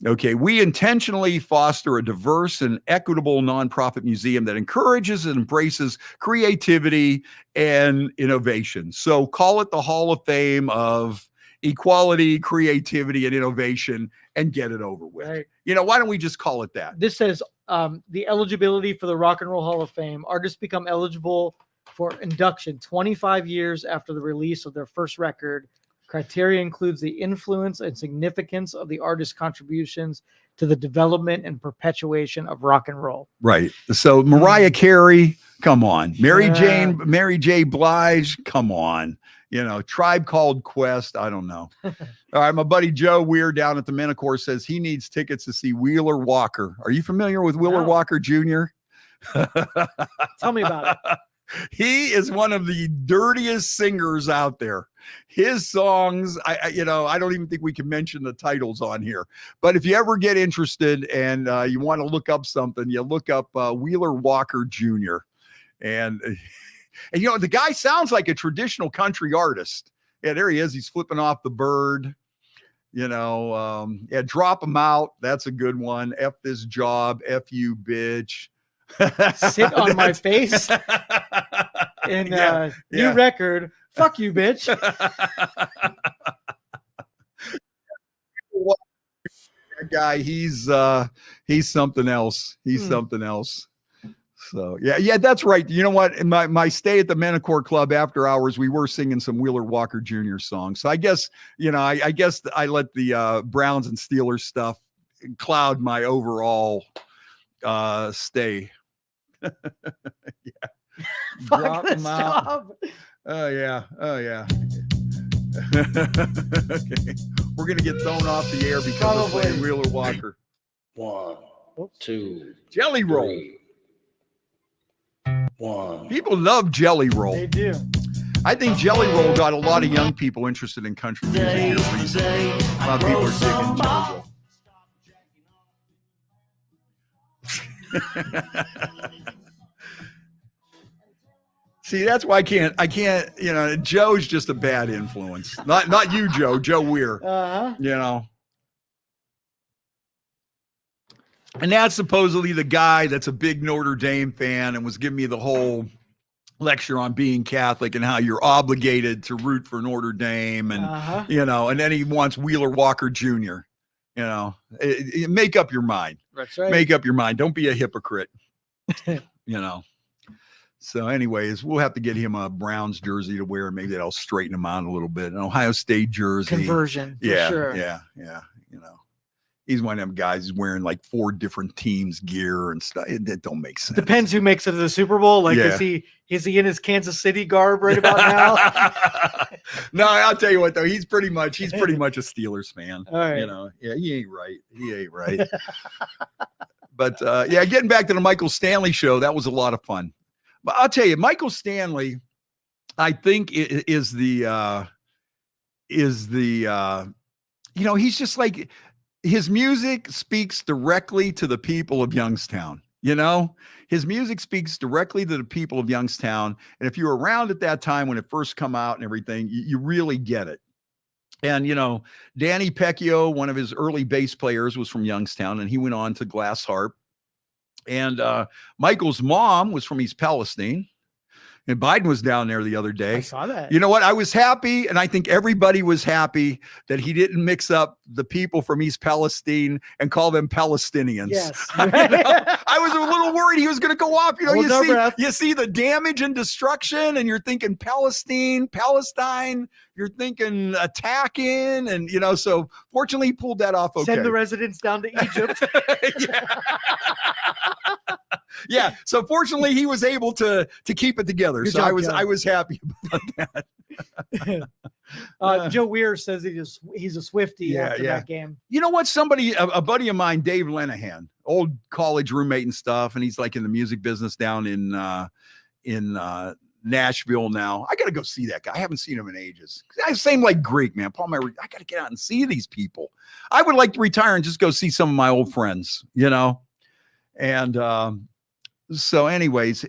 Okay, we intentionally foster a diverse and equitable nonprofit museum that encourages and embraces creativity and innovation. So call it the Hall of Fame of equality, creativity, and innovation, and get it over with. Right. Why don't we just call it that? This says the eligibility for the Rock and Roll Hall of Fame. Artists become eligible for induction 25 years after the release of their first record. Criteria includes the influence and significance of the artist's contributions to the development and perpetuation of rock and roll. Right. So Mariah Carey, come on. Mary J. Blige, come on. Tribe Called Quest, I don't know. All right, my buddy Joe Weir down at the Menacor says he needs tickets to see Wheeler Walker. Are you familiar with Wheeler Walker Jr.? Tell me about it. He is one of the dirtiest singers out there. His songs, I don't even think we can mention the titles on here. But if you ever get interested and you want to look up something, you look up Wheeler Walker Jr. And the guy sounds like a traditional country artist. Yeah, there he is. He's flipping off the bird. You know, yeah, drop him out. That's a good one. F this job. F you, bitch. Sit on my face. And new record. Fuck you, bitch. That guy, he's something else. He's something else. So yeah, that's right. You know what? In my stay at the Menacor Club after hours, we were singing some Wheeler Walker Jr. songs. So I guess, you know, I guess I let the Browns and Steelers stuff cloud my overall stay. Yeah. Fuck this job. Oh yeah. Okay. We're gonna get thrown off the air because we're playing Wheeler Walker. 1, 2, Jelly roll. 3. 1. People love Jelly Roll. They do. I think Jelly Roll got a lot of young people interested in country music. A lot of people are digging Jelly Roll. See, that's why I can't, you know, Joe's just a bad influence. Not you, Joe Weir. You know. And that's supposedly the guy that's a big Notre Dame fan and was giving me the whole lecture on being Catholic and how you're obligated to root for Notre Dame and, you know, and then he wants Wheeler Walker Jr., you know, make up your mind. That's right. Make up your mind. Don't be a hypocrite, you know. So anyways, we'll have to get him a Browns jersey to wear. Maybe that'll straighten him out a little bit. An Ohio State jersey. Conversion. Yeah, for sure. Yeah. You know. He's one of them guys who's wearing like 4 different teams gear and stuff. It don't make sense. Depends who makes it to the Super Bowl. Like, is he in his Kansas City garb right about now? No, I'll tell you what though. He's pretty much a Steelers fan. All right. You know, yeah, he ain't right. But yeah, getting back to the Michael Stanley show, that was a lot of fun. But I'll tell you, Michael Stanley, I think is the you know, he's just like, his music speaks directly to the people of Youngstown. You know, his music speaks directly to the people of Youngstown. And if you were around at that time when it first come out and everything, you really get it. And, you know, Danny Pecchio, one of his early bass players, was from Youngstown, and he went on to Glass Harp. And Michael's mom was from East Palestine. And Biden was down there the other day. I saw that. You know what? I was happy, and I think everybody was happy that he didn't mix up the people from East Palestine and call them Palestinians. Yes. You know? I was a little worried he was going to go off. You know, you see the damage and destruction, and you're thinking Palestine, you're thinking attacking, and, you know, so fortunately he pulled that off okay. Send the residents down to Egypt. Yeah. So fortunately he was able to keep it together. Good so job, I was happy about that. Joe Weir says he's a Swiftie after that game. You know what? A buddy of mine, Dave Lenahan, old college roommate and stuff, and he's like in the music business down in Nashville now. I got to go see that guy. I haven't seen him in ages. Same like Greek, man. Paul Meyer, I got to get out and see these people. I would like to retire and just go see some of my old friends, you know? And so anyways,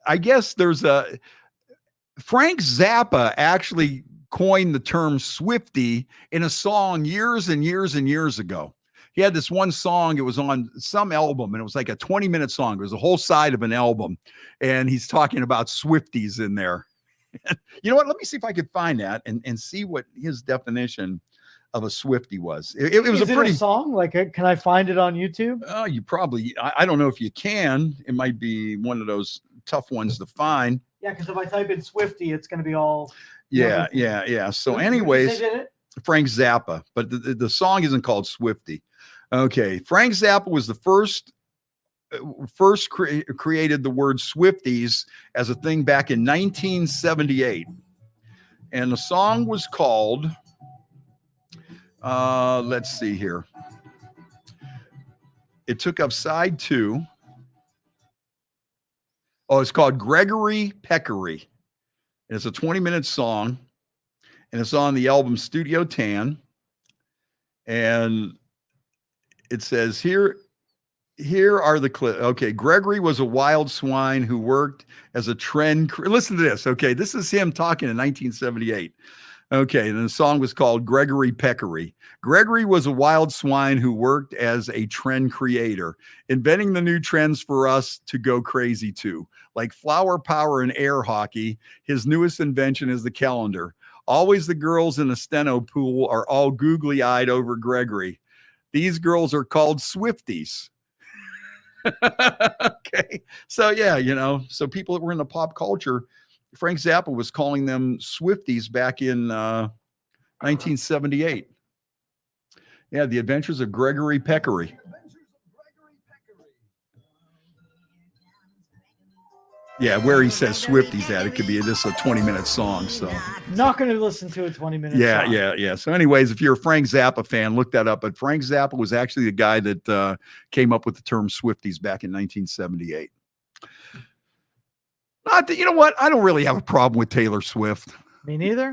I guess there's Frank Zappa actually coined the term Swiftie in a song years and years and years ago. He had this one song, it was on some album, and it was like a 20-minute song. It was a whole side of an album, and he's talking about Swifties in there. You know what? Let me see if I could find that and see what his definition of a Swiftie was. It was a pretty song. Like, can I find it on YouTube? Oh, you probably, I don't know if you can. It might be one of those tough ones to find. Yeah, because if I type in Swiftie, it's going to be all. Yeah. So anyways, Frank Zappa, but the song isn't called Swiftie. Okay. Frank Zappa was the first created the word Swifties as a thing back in 1978. And the song was called, let's see here. It took up side 2. Oh, it's called Gregory Peccary. And it's a 20-minute song, and it's on the album Studio Tan. And it says here are the clips. Okay, Gregory was a wild swine who worked as a trend. Listen to this. Okay, this is him talking in 1978. Okay, and the song was called Gregory Peccary. Gregory was a wild swine who worked as a trend creator, inventing the new trends for us to go crazy to. Like flower power and air hockey, his newest invention is the calendar. Always the girls in the steno pool are all googly-eyed over Gregory. These girls are called Swifties. Okay, so yeah, so people that were in the pop culture, Frank Zappa was calling them Swifties back in 1978. Yeah, The Adventures of Gregory Peccary. Yeah, where he says Swifties at, it could be just a 20-minute song. So not going to listen to a 20-minute song. Yeah. So anyways, if you're a Frank Zappa fan, look that up. But Frank Zappa was actually the guy that came up with the term Swifties back in 1978. You know what? I don't really have a problem with Taylor Swift. Me neither.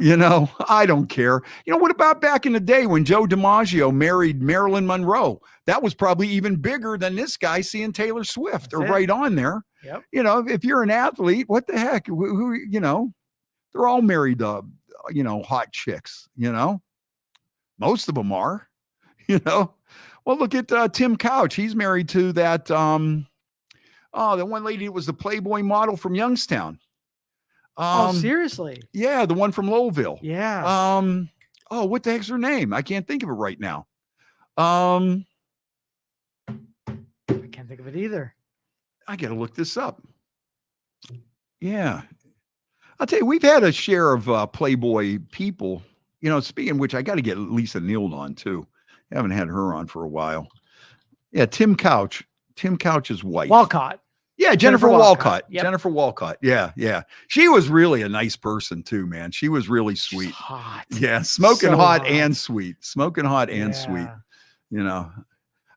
I don't care. What about back in the day when Joe DiMaggio married Marilyn Monroe? That was probably even bigger than this guy seeing Taylor Swift. They're right on there. Yep. If you're an athlete, what the heck? Who they're all married to, hot chicks, Most of them are, Well, look at Tim Couch. He's married to that, the one lady that was the Playboy model from Youngstown. Seriously? Yeah, the one from Lowville. Yeah. What the heck's her name? I can't think of it right now. I can't think of it either. I got to look this up. Yeah. I'll tell you, we've had a share of Playboy people, speaking of which, I got to get Lisa Neild on too. I haven't had her on for a while. Yeah, Tim Couch. Tim Couch's wife. Walcott. Yeah, Jennifer Walcott. Yep. Jennifer Walcott. Yeah. She was really a nice person too, man. She was really sweet. Hot. Yeah, smoking hot and sweet. Smoking hot and sweet.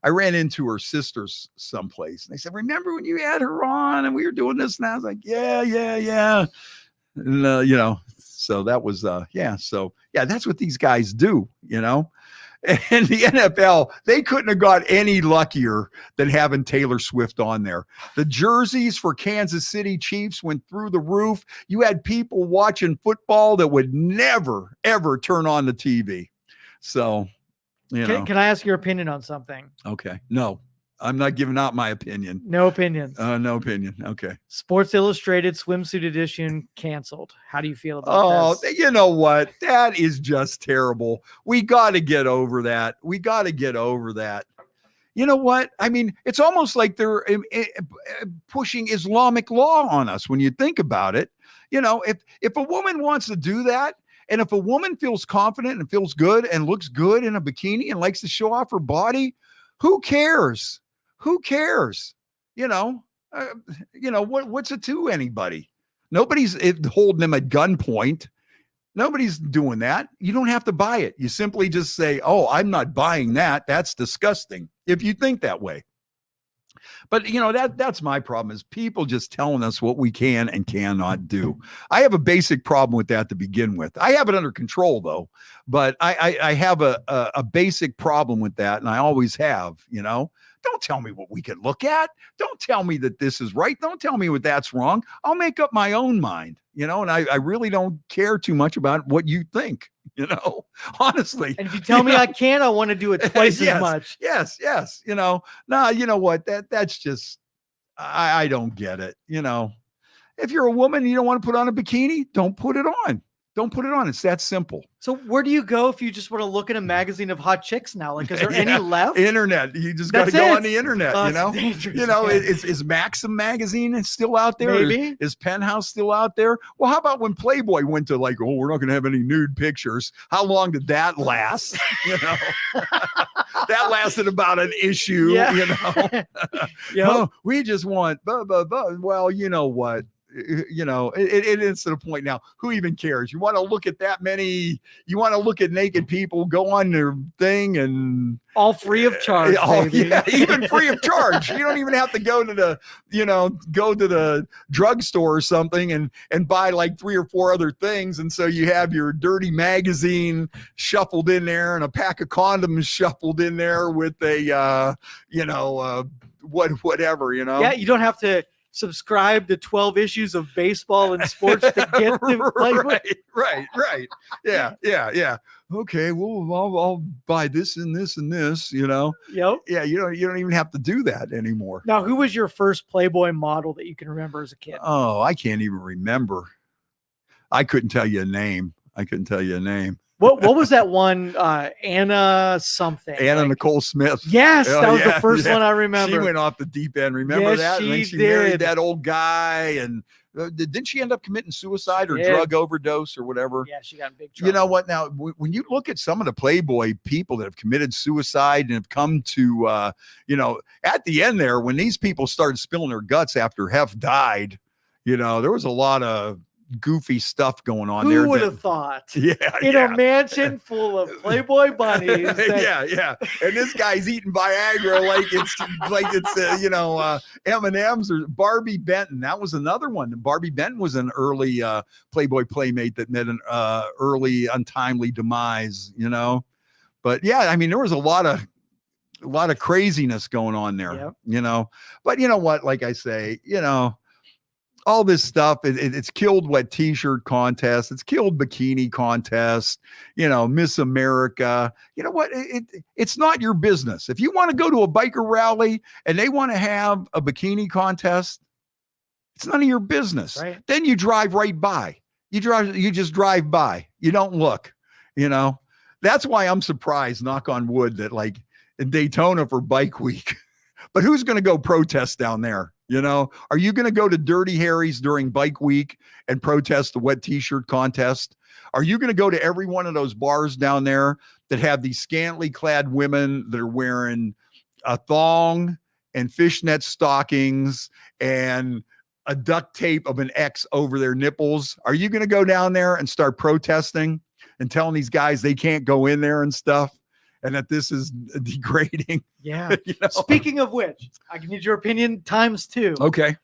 I ran into her sisters someplace and they said, remember when you had her on and we were doing this? And I was like, yeah. And, so that was, So yeah, that's what these guys do, And the NFL, they couldn't have got any luckier than having Taylor Swift on there. The jerseys for Kansas City Chiefs went through the roof. You had people watching football that would never, ever turn on the TV. So, Can I ask your opinion on something? Okay. No, I'm not giving out my opinion. No opinions. No opinion. Okay. Sports Illustrated swimsuit edition canceled. How do you feel about this? You know what? That is just terrible. We got to get over that. You know what? I mean, it's almost like they're pushing Islamic law on us when you think about it. If a woman wants to do that, and if a woman feels confident and feels good and looks good in a bikini and likes to show off her body, who cares? What's it to anybody? Nobody's holding them at gunpoint. Nobody's doing that. You don't have to buy it. You simply just say, oh, I'm not buying that. That's disgusting. If you think that way. But that's my problem, is people just telling us what we can and cannot do. I have a basic problem with that to begin with. I have it under control though, but I have a basic problem with that, and I always have. Don't tell me what we can look at. Don't tell me that this is right. Don't tell me what that's wrong. I'll make up my own mind, and I really don't care too much about what you think, honestly. And if you tell me I can't, I want to do it twice as much. Yes. You know what? That's just, I don't get it. If you're a woman and you don't want to put on a bikini, don't put it on. Don't put it on. It's that simple. So where do you go if you just want to look at a magazine of hot chicks now? Like, is there any left? Internet. You just got to go on the internet, Dangerous. Is Maxim magazine still out there? Maybe. Is Penthouse still out there? Well, how about when Playboy went to we're not going to have any nude pictures. How long did that last? That lasted about an issue, Yep. Oh, we just want, well, you know what? It is to the point now. Who even cares? You want to look at that many? You want to look at naked people go on their thing and all free of charge. Even free of charge. You don't even have to go to the drugstore or something and buy like 3 or 4 other things. And so you have your dirty magazine shuffled in there and a pack of condoms shuffled in there with a whatever. Yeah, you don't have to subscribe to 12 issues of baseball and sports to get the Playboy. Right. Yeah. Okay, well, I'll buy this and this and this, you know? Yep. Yeah, you don't even have to do that anymore. Now, who was your first Playboy model that you can remember as a kid? Oh, I can't even remember. I couldn't tell you a name. What was that one? Anna something. Anna Nicole Smith. Yes, that was the first one I remember. She went off the deep end. Remember that? And then she married that old guy, and didn't she end up committing suicide or drug overdose or whatever? Yeah, she got in big trouble. You know what? Now, when you look at some of the Playboy people that have committed suicide and have come to, you know, at the end there, when these people started spilling their guts after Hef died, you know, there was a lot of goofy stuff going on there. Who would have thought? Yeah, in a mansion full of Playboy bunnies. Yeah. And this guy's eating Viagra like it's you know, M&Ms or Barbie Benton. That was another one. Barbie Benton was an early Playboy playmate that met an early untimely demise. You know, but yeah, I mean, there was a lot of craziness going on there. Yep. You know, but you know what? Like I say, you know, all this stuff, it's killed wet t-shirt contests. It's killed bikini contests, you know, Miss America. You know what? It's not your business. If you want to go to a biker rally and they want to have a bikini contest, it's none of your business. Right. Then you drive right by. You just drive by. You don't look, you know. That's why I'm surprised, knock on wood, that like in Daytona for Bike Week. But who's going to go protest down there? You know, are you going to go to Dirty Harry's during Bike Week and protest the wet t-shirt contest? Are you going to go to every one of those bars down there that have these scantily clad women that are wearing a thong and fishnet stockings and a duct tape of an X over their nipples? Are you going to go down there and start protesting and telling these guys they can't go in there and stuff? And that this is degrading. Yeah. You know? Speaking of which, I can need your opinion ×2. Okay.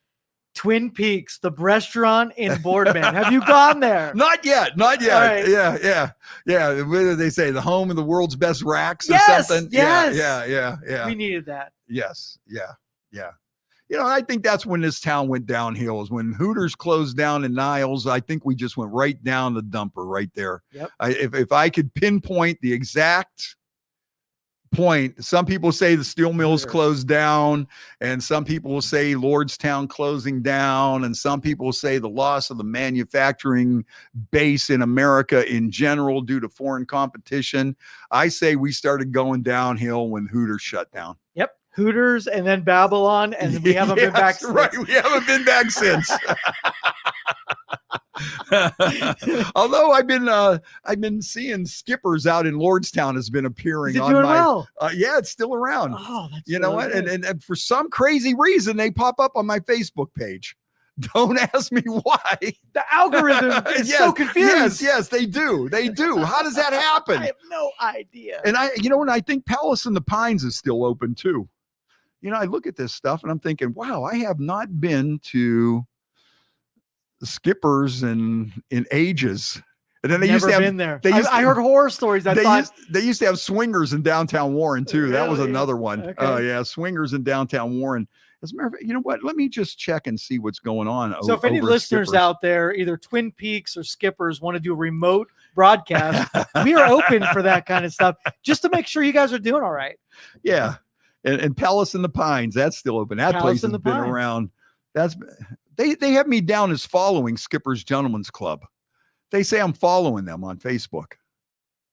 Twin Peaks, the restaurant in Boardman. Have you gone there? Not yet. Right. Yeah. What do they say? The home of the world's best racks or something? Yes. Yeah. We needed that. Yes. Yeah. You know, I think that's when this town went downhill, is when Hooters closed down in Niles. I think we just went right down the dumper right there. Yep. If I could pinpoint the exact point, some people say the steel mills closed down, and some people will say Lordstown closing down, and some people will say the loss of the manufacturing base in America in general due to foreign competition. I say we started going downhill when Hooters shut down. Yep. Hooters and then Babylon, and we haven't been back since. Right, we haven't been back since. Although I've been seeing Skippers out in Lordstown has been appearing on my well? Yeah, it's still around. Oh, that's you know what? And for some crazy reason they pop up on my Facebook page. Don't ask me why. The algorithm is so confused. Yes, they do. How does that happen? I have no idea. And I think Palace in the Pines is still open too. You know, I look at this stuff and I'm thinking, wow, I have not been to Skippers in ages. And then they used to have been there. I heard horror stories. They used to have swingers in downtown Warren too. Really? That was another one. Okay. Oh yeah, swingers in downtown Warren. As a matter of fact, you know what? Let me just check and see what's going on. So if any listeners out there, either Twin Peaks or Skippers, want to do a remote broadcast, we are open for that kind of stuff, just to make sure you guys are doing all right. Yeah. And Palace in the Pines, that's still open. That place has been around. They have me down as following Skipper's Gentlemen's Club. They say I'm following them on Facebook.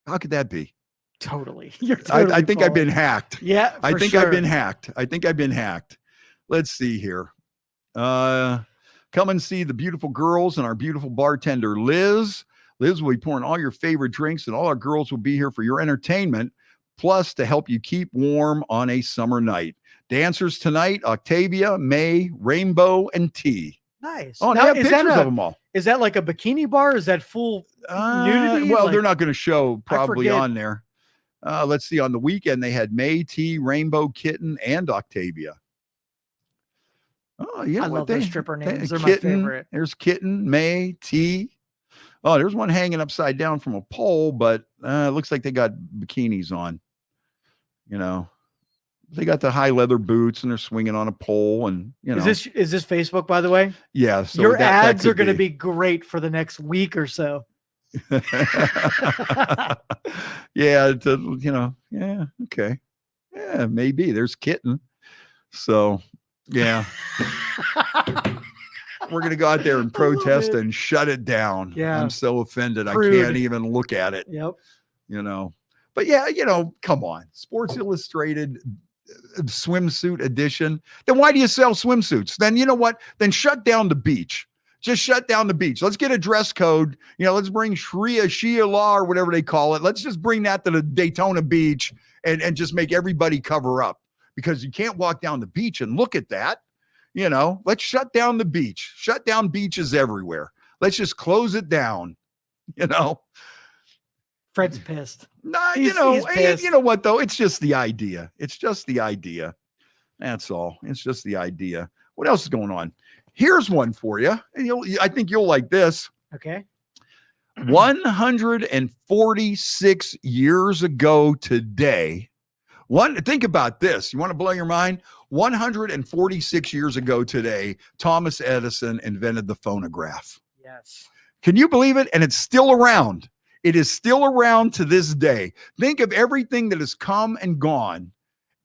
How could that be? Totally. I think I've been hacked. Yeah, I think I've been hacked. Let's see here. Come and see the beautiful girls and our beautiful bartender, Liz. Liz will be pouring all your favorite drinks, and all our girls will be here for your entertainment, plus to help you keep warm on a summer night. Dancers tonight, Octavia, May, Rainbow, and T. Nice. Oh, now, they have pictures of them all. Is that like a bikini bar? Is that full nudity? Well, they're not going to show probably on there. Let's see. On the weekend, they had May, T, Rainbow, Kitten, and Octavia. Oh, yeah. I love those stripper names. They're Kitten, my favorite. There's Kitten, May, T. Oh, there's one hanging upside down from a pole, but it looks like they got bikinis on. You know, They got the high leather boots and they're swinging on a pole, and is this Facebook, by the way? Yeah. So your ads are going to be great for the next week or so. Yeah. Yeah. Okay. Yeah, maybe there's Kitten. So yeah. We're going to go out there and protest and shut it down. Yeah. I'm so offended. Prude. I can't even look at it. Yep. But yeah, come on. Sports Illustrated swimsuit edition. Then why do you sell swimsuits? Then you know what? Then shut down the beach. Just shut down the beach. Let's get a dress code. Let's bring Shia law or whatever they call it. Let's just bring that to the Daytona Beach and just make everybody cover up, because you can't walk down the beach and look at that. Let's shut down the beach. Shut down beaches everywhere. Let's just close it down. Fred's pissed. Nah, he's pissed. You know what though? It's just the idea. It's just the idea. That's all. It's just the idea. What else is going on? Here's one for you. And I think you'll like this. Okay. 146 years ago today. Think about this. You want to blow your mind? 146 years ago today, Thomas Edison invented the phonograph. Yes. Can you believe it? And it's still around. It is still around to this day. Think of everything that has come and gone,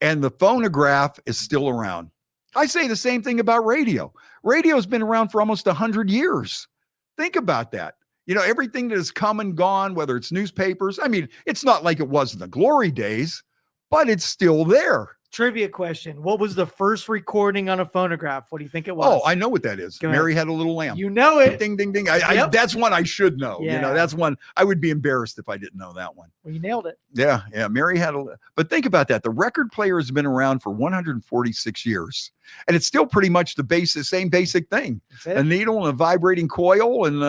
and the phonograph is still around. I say the same thing about radio. Radio has been around for almost 100 years. Think about that. Everything that has come and gone, whether it's newspapers. I mean, it's not like it was in the glory days, but it's still there. Trivia question. What was the first recording on a phonograph? What do you think it was? Oh, I know what that is. Mary Had a Little Lamb. You know it. Ding, ding, ding. That's one I should know. Yeah. That's one I would be embarrassed if I didn't know that one. Well, you nailed it. Yeah. Mary Had a. But think about that. The record player has been around for 146 years, and it's still pretty much the same basic thing. A needle and a vibrating coil, and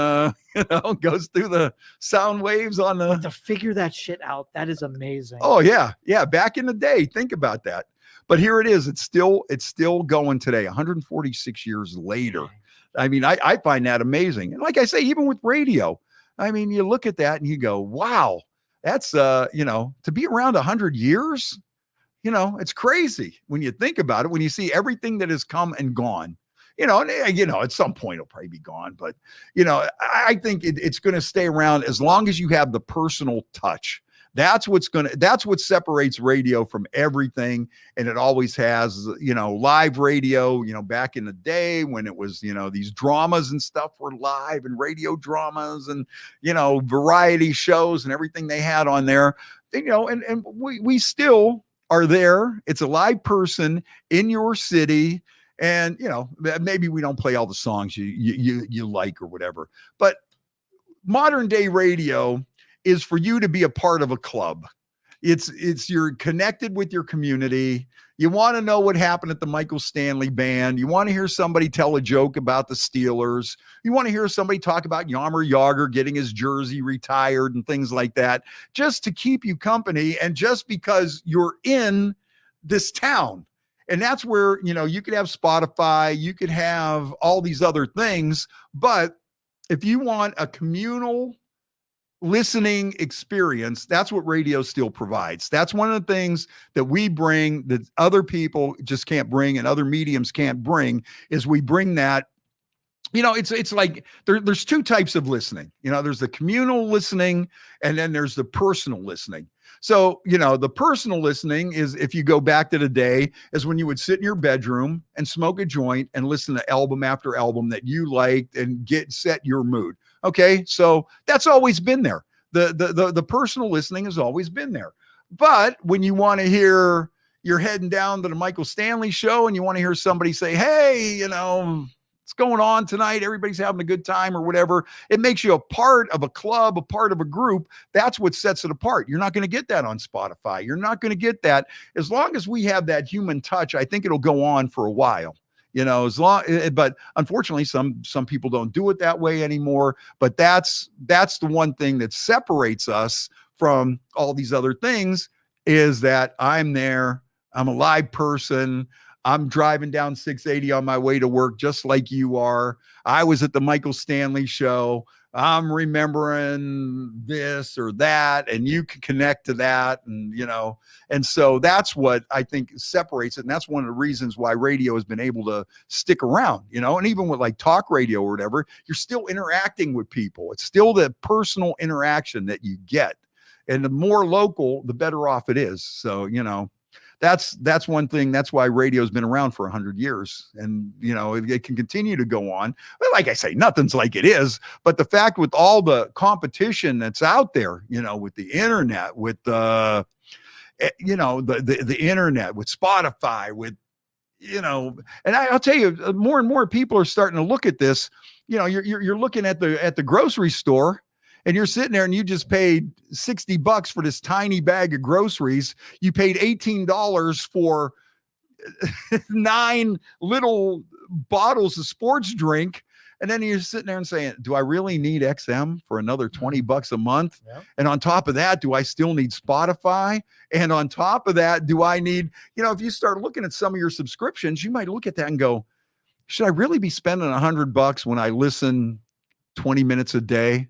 goes through the sound waves on the. But to figure that shit out, that is amazing. Oh yeah, yeah. Back in the day, think about that. But here it is. It's still going today, 146 years later. I mean, I find that amazing. And like I say, even with radio, I mean, you look at that and you go, wow, that's, to be around 100 years, it's crazy when you think about it, when you see everything that has come and gone. At some point it'll probably be gone, but I think it's going to stay around as long as you have the personal touch. That's what separates radio from everything. And it always has, live radio, back in the day when it was, these dramas and stuff were live, and radio dramas and, variety shows and everything they had on there, and we still are there. It's a live person in your city. And, maybe we don't play all the songs you like or whatever, but modern day radio is for you to be a part of a club. You're connected with your community. You want to know what happened at the Michael Stanley band. You want to hear somebody tell a joke about the Steelers. You want to hear somebody talk about Yarmer Yager getting his jersey retired and things like that, just to keep you company and just because you're in this town. And that's where, you could have Spotify, you could have all these other things, but if you want a communal listening experience, that's what radio still provides. That's one of the things that we bring that other people just can't bring and other mediums can't bring, is we bring that. It's like there's two types of listening. There's the communal listening and then there's the personal listening. So, the personal listening is, if you go back to the day, is when you would sit in your bedroom and smoke a joint and listen to album after album that you liked and set your mood. Okay. So that's always been there. The personal listening has always been there. But when you want to hear, you're heading down to the Michael Stanley show and you want to hear somebody say, hey, what's going on tonight? Everybody's having a good time or whatever. It makes you a part of a club, a part of a group. That's what sets it apart. You're not going to get that on Spotify. You're not going to get that. As long as we have that human touch, I think it'll go on for a while. But unfortunately, some people don't do it that way anymore. But that's the one thing that separates us from all these other things, is that I'm there. I'm a live person. I'm driving down 680 on my way to work, just like you are. I was at the Michael Stanley show. I'm remembering this or that, and you can connect to that. And, and so that's what I think separates it. And that's one of the reasons why radio has been able to stick around, and even with like talk radio or whatever, you're still interacting with people. It's still the personal interaction that you get. And the more local, the better off it is. So, that's one thing. That's why radio's been around for 100 years. And, it can continue to go on. But like I say, nothing's like it is. But the fact with all the competition that's out there, with the internet, with the internet, with Spotify, with, and I'll tell you, more and more people are starting to look at this. You're looking at the grocery store, and you're sitting there and you just paid $60 for this tiny bag of groceries. You paid $18 for 9 little bottles of sports drink. And then you're sitting there and saying, do I really need XM for another $20 a month? Yep. And on top of that, do I still need Spotify? And on top of that, do I need, if you start looking at some of your subscriptions, you might look at that and go, should I really be spending $100 when I listen 20 minutes a day?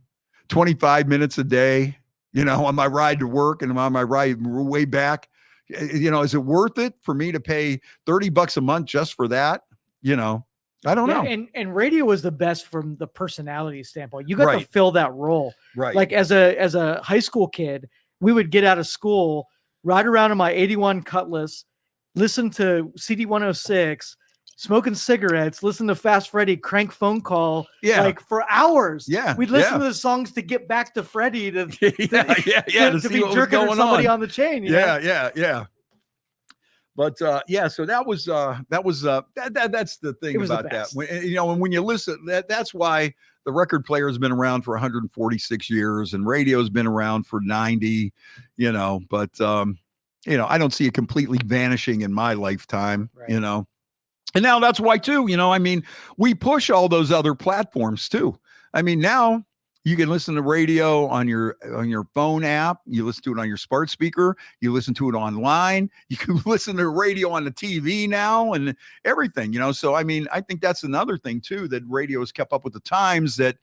25 minutes a day, on my ride to work and on my ride way back, is it worth it for me to pay $30 a month just for that? I don't know. And radio was the best from the personality standpoint. You got to fill that role. Right. Like as a high school kid, we would get out of school, ride around in my 81 Cutlass, listen to CD 106, smoking cigarettes, listen to Fast Freddie crank phone call, like for hours. Yeah. We'd listen to the songs to get back to Freddie to be jerking somebody on the chain. Yeah. But so that's the thing about that. When you listen, that's why the record player has been around for 146 years and radio's been around for 90, but I don't see it completely vanishing in my lifetime, And now that's why too, we push all those other platforms too. Now you can listen to radio on your phone app. You listen to it on your smart speaker. You listen to it online. You can listen to radio on the TV now and everything, So, I think that's another thing too, that radio has kept up with the times that,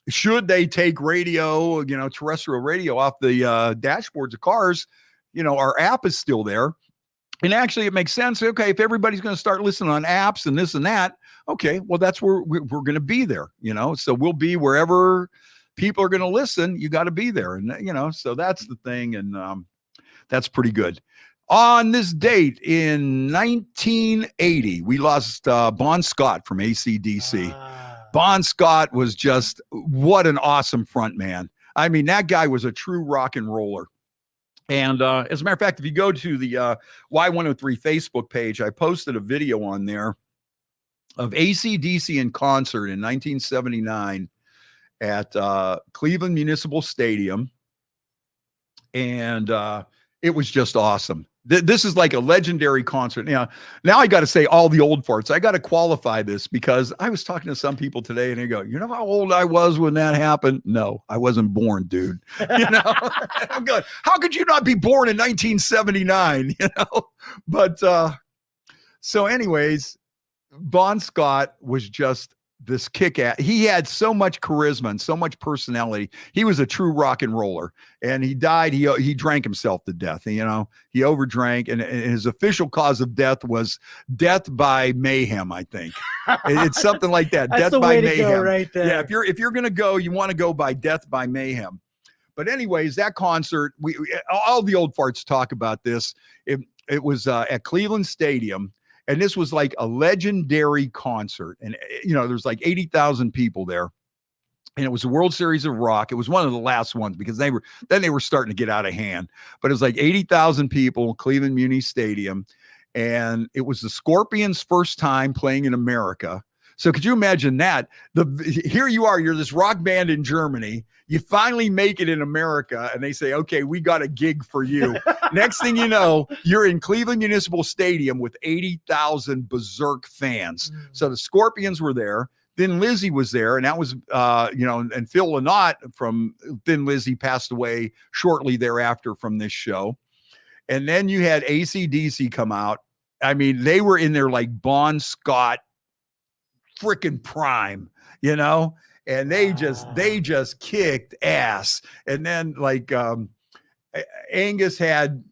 should they take radio, terrestrial radio off the dashboards of cars, our app is still there. And actually, it makes sense. Okay, if everybody's going to start listening on apps and this and that, okay, well, that's where we're going to be there, So we'll be wherever people are going to listen. You got to be there, and so that's the thing, and that's pretty good. On this date in 1980, we lost Bon Scott from AC/DC. Bon Scott was just what an awesome front man. That guy was a true rock and roller. And as a matter of fact, if you go to the Y103 Facebook page, I posted a video on there of AC/DC in concert in 1979 at Cleveland Municipal Stadium. And it was just awesome. This is like a legendary concert. Now I got to say all the old farts. I got to qualify this because I was talking to some people today and they go, you know how old I was when that happened? No, I wasn't born, dude. I'm going, how could you not be born in 1979? But so anyways, Bon Scott was just this kick-ass. He had so much charisma and so much personality. He was a true rock and roller, and he died. He drank himself to death. He overdrank, and his official cause of death was death by mayhem. I think it's something like that. That's death the by way mayhem. To go right there. Yeah, if you're gonna go, you want to go by death by mayhem. But anyways, that concert, we all the old farts talk about this. It was at Cleveland Stadium. And this was like a legendary concert. And, there's like 80,000 people there. And it was the World Series of Rock. It was one of the last ones because they were starting to get out of hand. But it was like 80,000 people, Cleveland Muni Stadium. And it was the Scorpions' first time playing in America. So could you imagine that? Here you are, you're this rock band in Germany. You finally make it in America, and they say, okay, we got a gig for you. Next thing you know, you're in Cleveland Municipal Stadium with 80,000 berserk fans. So the Scorpions were there. Thin Lizzy was there, and that was, and Phil Lynott from Thin Lizzy passed away shortly thereafter from this show. And then you had AC/DC come out. I mean, they were in their like Bon Scott freaking prime, and they just kicked ass. And then like Angus had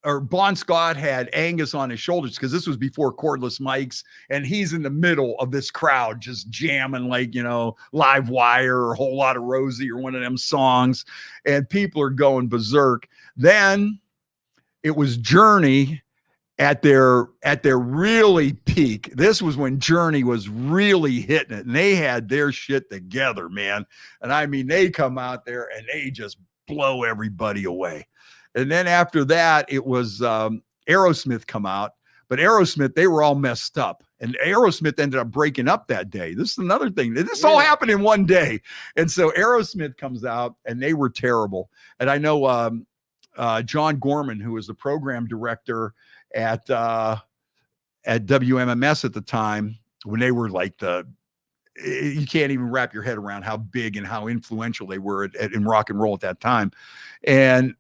or Bon Scott had Angus on his shoulders, because this was before cordless mics, and he's in the middle of this crowd just jamming like, Live Wire or a Whole Lot of Rosie or one of them songs, and people are going berserk. Then it was Journey at their really peak. This was when Journey was really hitting it, and they had their shit together, man. And I mean, they come out there and they just blow everybody away. And then after that, it was Aerosmith come out. But Aerosmith, they were all messed up. And Aerosmith ended up breaking up that day. This is another thing. This all happened in one day. And so Aerosmith comes out, and they were terrible. And I know John Gorman, who was the program director at WMMS at the time, when they were like you can't even wrap your head around how big and how influential they were in rock and roll at that time. And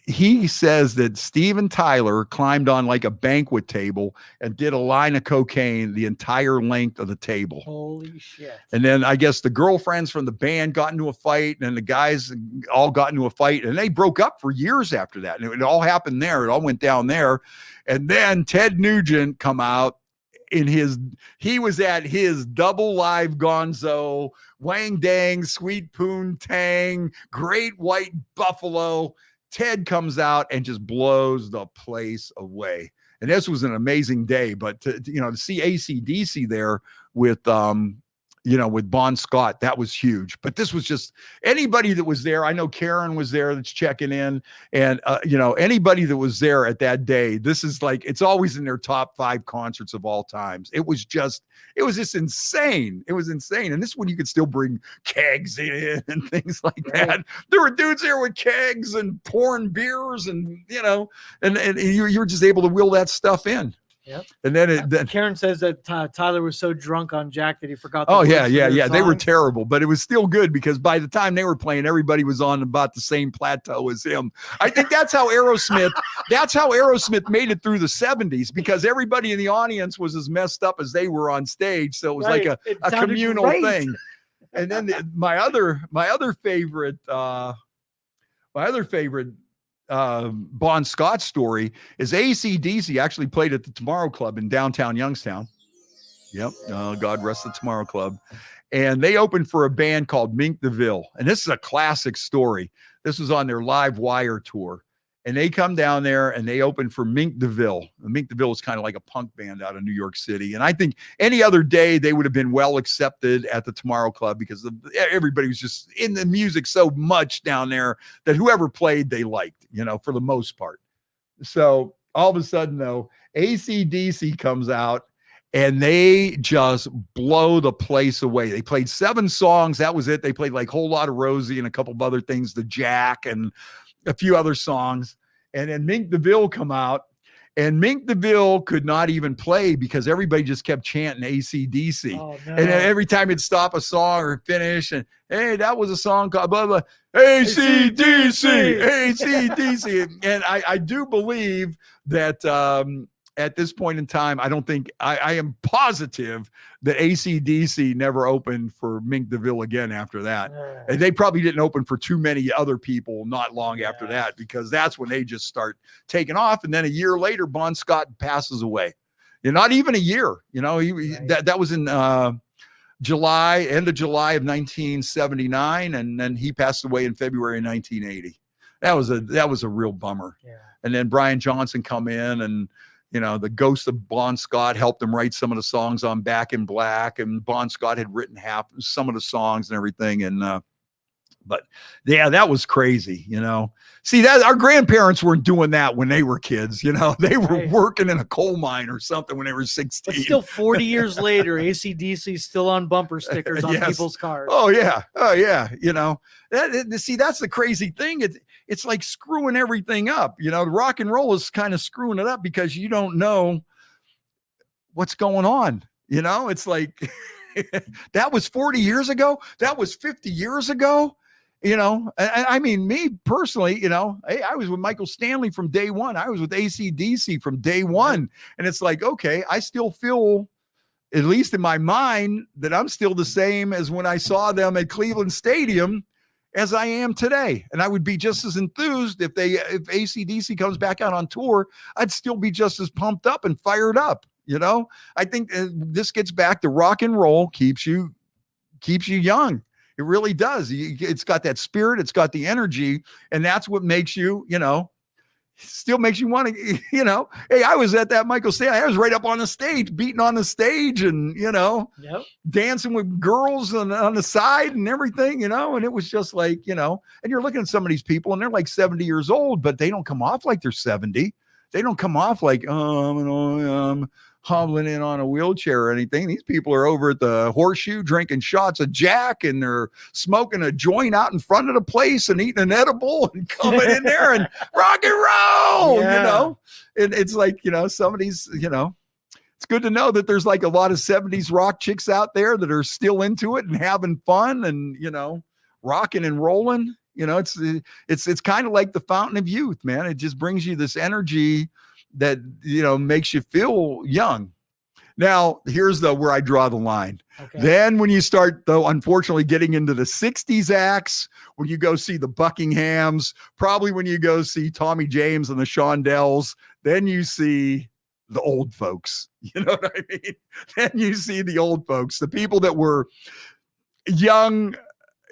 he says that Steven Tyler climbed on like a banquet table and did a line of cocaine the entire length of the table. Holy shit. And then I guess the girlfriends from the band got into a fight, and the guys all got into a fight, and they broke up for years after that. And it all happened there. It all went down there. And then Ted Nugent come out he was at his double live gonzo, Wang Dang, Sweet Poon Tang, Great White Buffalo. Ted comes out and just blows the place away. And this was an amazing day. But to see AC/DC there with with Bon Scott, that was huge. But this was just anybody that was there. I know Karen was there that's checking in, and anybody that was there at that day, this is like, it's always in their top 5 concerts of all times. It was just insane. It was insane. And this one, you could still bring kegs in and things like that. There were dudes there with kegs and pouring beers, and and you were just able to wheel that stuff in. Yep. And then Karen says that Tyler was so drunk on Jack that he forgot. They were terrible, but it was still good, because by the time they were playing, everybody was on about the same plateau as him. I think that's how Aerosmith made it through the 70s, because everybody in the audience was as messed up as they were on stage. So it was like a communal thing. And then my other favorite Bon Scott story is AC/DC actually played at the Tomorrow Club in downtown Youngstown. Yep. God rest the Tomorrow Club. And they opened for a band called Mink DeVille. And this is a classic story. This was on their Live Wire tour. And they come down there and they open for Mink DeVille. Mink DeVille was kind of like a punk band out of New York City. And I think any other day they would have been well accepted at the Tomorrow Club, because everybody was just in the music so much down there that whoever played, they liked, for the most part. So all of a sudden, though, AC/DC comes out and they just blow the place away. They played 7 songs. That was it. They played like Whole Lot of Rosie and a couple of other things, the Jack and a few other songs. And then Mink DeVille come out, and Mink DeVille could not even play because everybody just kept chanting AC/DC. Oh, no. And then every time it'd stop a song or finish, and hey, that was a song called blah, blah, AC/DC, AC/DC. And I do believe that at this point in time, I am positive that AC/DC never opened for Mink DeVille again after that. And they probably didn't open for too many other people not long after that, because that's when they just start taking off. And then a year later, Bon Scott passes away. Not even a year, that was in end of July of 1979. And then he passed away in February of 1980. That was a real bummer. Yeah. And then Brian Johnson come in, and the ghost of Bon Scott helped him write some of the songs on Back in Black, and Bon Scott had written some of the songs and everything. And, but yeah, that was crazy, See, that our grandparents weren't doing that when they were kids, they were working in a coal mine or something when they were 16. But still 40 years later, AC/DC is still on bumper stickers on people's cars. Oh yeah. See, that's the crazy thing. It's like screwing everything up. The rock and roll is kind of screwing it up, because you don't know what's going on. It's like that was 40 years ago. That was 50 years ago. You know, I mean, me personally, you know, hey, I was with Michael Stanley from day one. I was with AC/DC from day one. And it's like, okay, I still feel, at least in my mind, that I'm still the same as when I saw them at Cleveland Stadium as I am today. And I would be just as enthused if AC/DC comes back out on tour. I'd still be just as pumped up and fired up. You know, I think this gets back to rock and roll keeps you young. It really does. It's got that spirit. It's got the energy. And that's what makes you, you know, still makes you want to, you know, hey, I was at that Michael Stanley. I was right up on the stage, beating on the stage and, you know, dancing with girls on the side and everything, you know, and it was just like, you know, and you're looking at some of these people and they're like 70 years old, but they don't come off like they're 70. They don't come off like, I'm hobbling in on a wheelchair or anything. These people are over at the Horseshoe drinking shots of Jack and they're smoking a joint out in front of the place and eating an edible and coming in there and rock and roll, you know? And it's like, you know, some of these, you know, it's good to know that there's like a lot of 70s rock chicks out there that are still into it and having fun and, you know, rocking and rolling. You know, it's kind of like the fountain of youth, man. It just brings you this energy that, you know, makes you feel young. Now, here's where I draw the line. Okay. Then when you start, though, unfortunately getting into the 60s acts, when you go see the Buckinghams, probably when you go see Tommy James and the Shondells, then you see the old folks. You know what I mean? Then you see the old folks, the people that were young,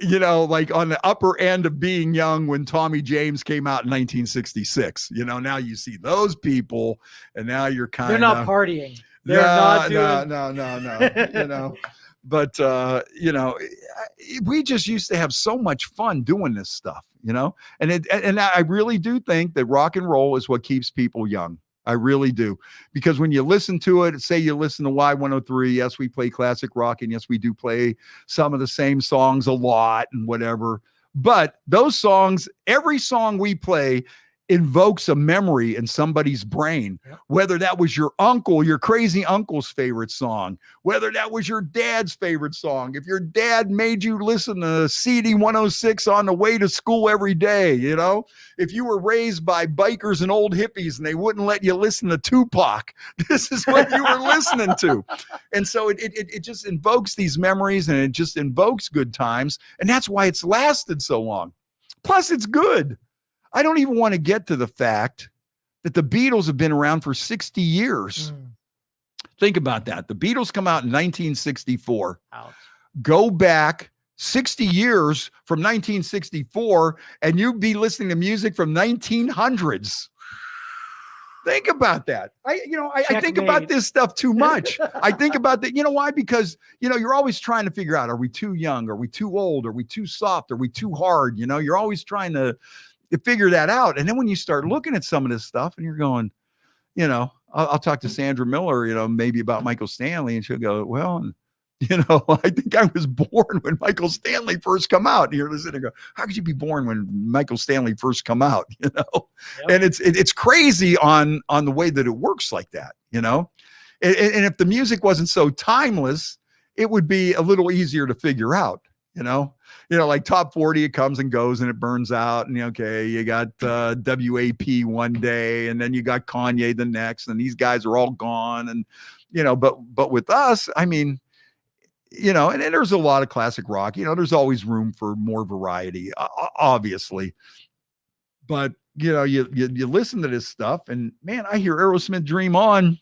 you know, like on the upper end of being young when Tommy James came out in 1966. You know, now you see those people and now you're kind of... They're not partying. They're not doing... No. You know, but, you know, we just used to have so much fun doing this stuff, you know, and I really do think that rock and roll is what keeps people young. I really do. Because when you listen to it, say you listen to Y103, yes, we play classic rock, and yes, we do play some of the same songs a lot and whatever. But those songs, every song we play invokes a memory in somebody's brain, whether that was your uncle, your crazy uncle's favorite song, whether that was your dad's favorite song. If your dad made you listen to CD 106 on the way to school every day, you know, if you were raised by bikers and old hippies and they wouldn't let you listen to Tupac, this is what you were listening to. And so it just invokes these memories and it just invokes good times. And that's why it's lasted so long. Plus it's good. I don't even want to get to the fact that the Beatles have been around for 60 years. Think about that. The Beatles come out in 1964. Ouch. Go back 60 years from 1964, and you'd be listening to music from 1900s. Think about that. I think about this stuff too much. I think about that. You know why? Because, you know, you're always trying to figure out, are we too young? Are we too old? Are we too soft? Are we too hard? You know, you're always trying to figure that out. And then when you start looking at some of this stuff and you're going, you know, I'll talk to Sandra Miller, you know, maybe about Michael Stanley, and she'll go, well, you know, I think I was born when Michael Stanley first come out. And you're listening and go, how could you be born when Michael Stanley first come out? You know, and it's crazy on the way that it works like that, you know, and if the music wasn't so timeless, it would be a little easier to figure out. You know, like top 40, it comes and goes and it burns out. And okay, you got WAP one day, and then you got Kanye the next, and these guys are all gone. And, you know, but with us, I mean, you know, and there's a lot of classic rock, you know, there's always room for more variety, obviously. But, you know, you listen to this stuff and man, I hear Aerosmith Dream On.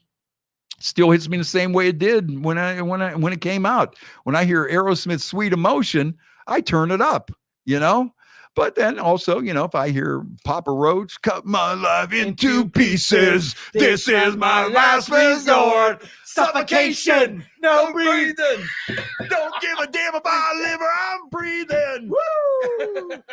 Still hits me the same way it did when it came out. When I hear Aerosmith's Sweet Emotion, I turn it up, you know. But then also, you know, if I hear Papa Roach, cut my life into pieces, this is my last resort, suffocation, no breathing, don't give a damn about liver, I'm breathing. Woo!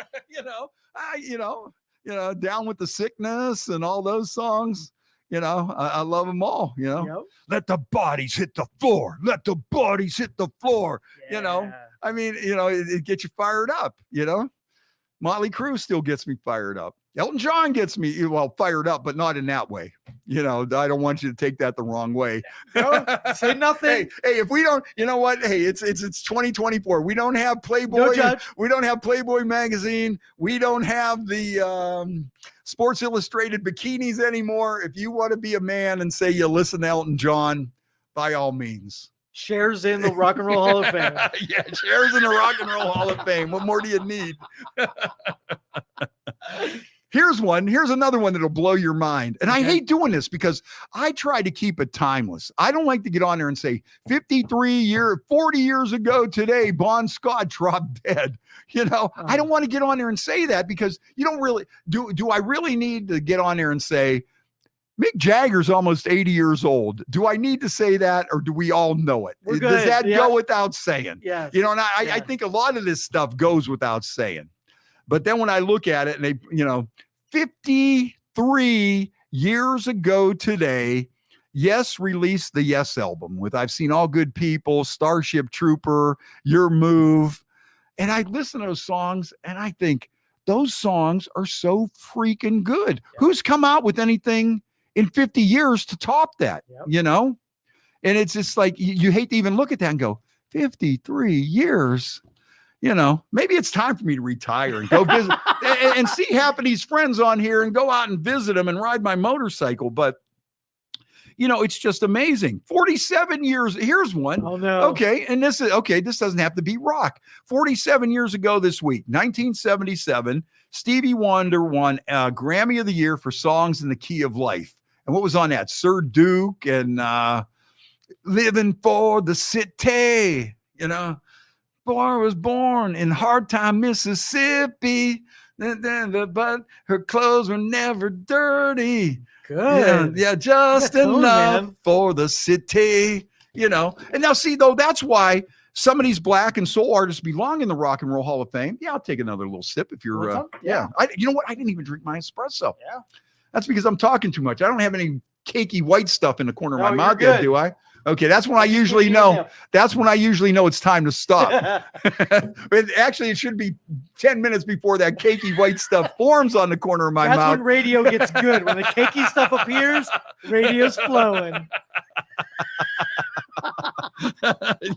you know, Down with the Sickness and all those songs. You know, I love them all, you know. Yep. Let the bodies hit the floor. Let the bodies hit the floor. Yeah. You know, I mean, you know, it gets you fired up, you know. Motley Crue still gets me fired up. Elton John gets me, well, fired up, but not in that way. You know, I don't want you to take that the wrong way. No, say nothing. Hey, if we don't, you know what? Hey, it's 2024. We don't have Playboy. No judge. We don't have Playboy magazine. We don't have the Sports Illustrated bikinis anymore. If you want to be a man and say you listen to Elton John, by all means. Shares in the Rock and Roll Hall of Fame. Yeah, shares in the Rock and Roll Hall of Fame. What more do you need? Here's another one that'll blow your mind. And I hate doing this because I try to keep it timeless. I don't like to get on there and say 40 years ago today, Bon Scott dropped dead. You know, I don't want to get on there and say that because you don't really do I really need to get on there and say Mick Jagger's almost 80 years old. Do I need to say that, or do we all know it? Does that go without saying? Yeah. You know, and I think a lot of this stuff goes without saying. But then when I look at it and they, you know, 53 years ago today, Yes released the Yes album with I've Seen All Good People, Starship Trooper, Your Move. And I listen to those songs and I think those songs are so freaking good. Yeah. Who's come out with anything in 50 years to top that, you know? And it's just like, you hate to even look at that and go, 53 years. You know, maybe it's time for me to retire and go visit and see half of these friends on here and go out and visit them and ride my motorcycle. But, you know, it's just amazing. 47 years. Here's one. Oh, no. Okay. And this doesn't have to be rock. 47 years ago this week, 1977, Stevie Wonder won a Grammy of the Year for Songs in the Key of Life. And what was on that? Sir Duke and Living for the City, you know. Boy was born in Hard Time, Mississippi, but her clothes were never dirty. Good. Yeah, just enough for the city, you know. And now, see, though, that's why some of these black and soul artists belong in the Rock and Roll Hall of Fame. Yeah, I'll take another little sip if you're, you know what? I didn't even drink my espresso. Yeah. That's because I'm talking too much. I don't have any cakey white stuff in the corner of my mouth yet, do I? Okay, that's when I usually know. That's when I usually know it's time to stop. But actually, it should be 10 minutes before that cakey white stuff forms on the corner of my mouth. That's when radio gets good. When the cakey stuff appears, radio's flowing.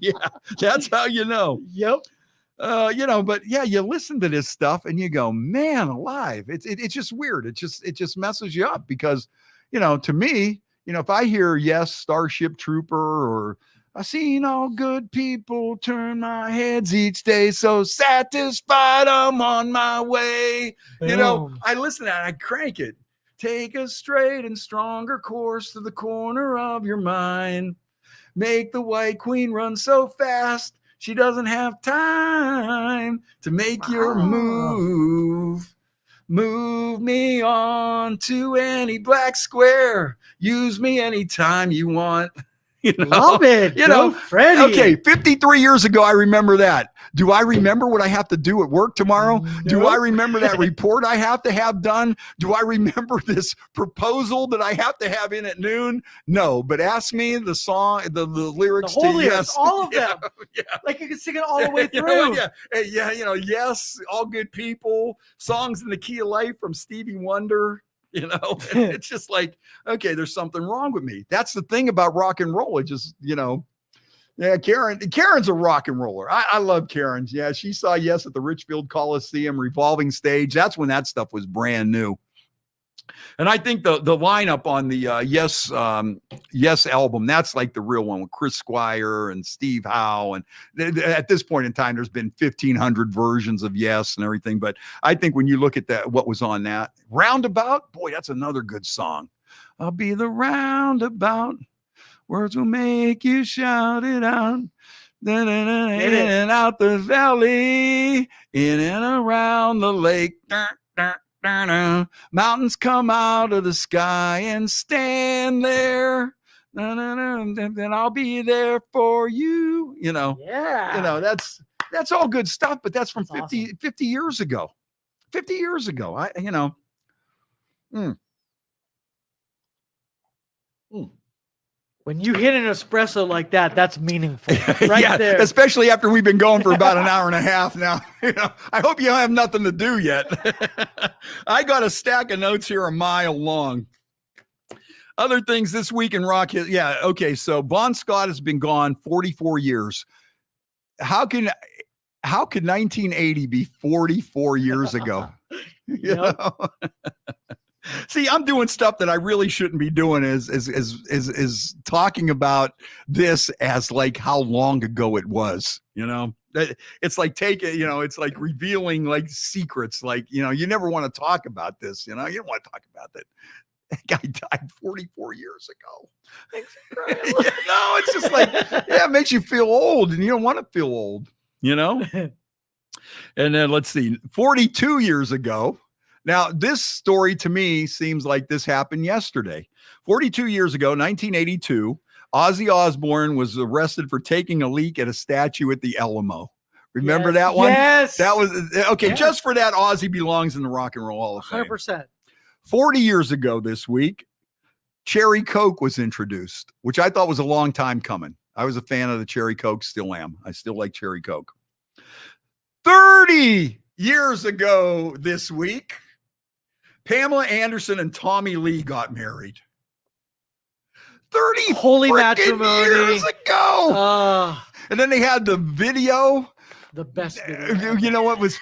Yeah, that's how you know. Yep. You know, but yeah, you listen to this stuff and you go, man alive. It's just weird. It just messes you up because, you know, to me, you know, if I hear Yes, Starship Trooper, or I seen all good people turn my heads each day, so satisfied I'm on my way. Boom. You know, I listen to that, I crank it. Take a straight and stronger course to the corner of your mind. Make the White Queen run so fast, she doesn't have time to make your move. Move me on to any black square. Use me anytime you want. You know? Love it. You know, Freddie. Okay, 53 years ago, I remember that. Do I remember what I have to do at work tomorrow? Nope. Do I remember that report I have to have done? Do I remember this proposal that I have to have in at noon? No, but ask me the song, the lyrics the whole to Yes. All of them. Yeah. Like you can sing it all the way through. Yeah, you know, Yes, All Good People, Songs in the Key of Life from Stevie Wonder. You know, it's just like, okay, there's something wrong with me. That's the thing about rock and roll. It just, you know, yeah, Karen's a rock and roller. I love Karen. Yeah, she saw Yes at the Richfield Coliseum revolving stage. That's when that stuff was brand new. And I think the lineup on the Yes album, that's like the real one with Chris Squire and Steve Howe. And at this point in time, there's been 1,500 versions of Yes and everything. But I think when you look at that, what was on that Roundabout, boy, that's another good song. I'll be the roundabout. Words will make you shout it out. In and out the valley, in and around the lake. Mountains come out of the sky and stand there. Then I'll be there for you. You know, you know, that's all good stuff, but that's from 50 years ago. 50 years ago. You know. When you hit an espresso like that, that's meaningful. Right there. Especially after we've been going for about an hour and a half now. You know, I hope you have nothing to do yet. I got a stack of notes here a mile long. Other things this week in rock. Yeah. Okay. So Bon Scott has been gone 44 years. How could 1980 be 44 years ago? You know? See, I'm doing stuff that I really shouldn't be doing is talking about this as like how long ago it was, you know? It's like it's like revealing like secrets, like, you know, you never want to talk about this, you know, you don't want to talk about that. That guy died 44 years ago. No, it's just like, yeah, it makes you feel old and you don't want to feel old, you know? And then let's see, 42 years ago. Now, this story to me seems like this happened yesterday. 42 years ago, 1982, Ozzy Osbourne was arrested for taking a leak at a statue at the Alamo. Remember that one? Yes. That was, okay, yes. Just for that, Ozzy belongs in the Rock and Roll Hall of Fame. 100%. 40 years ago this week, Cherry Coke was introduced, which I thought was a long time coming. I was a fan of the Cherry Coke, still am. I still like Cherry Coke. 30 years ago this week, Pamela Anderson and Tommy Lee got married. 30 holy matrimony years ago. And then they had the video. The best video. You know what was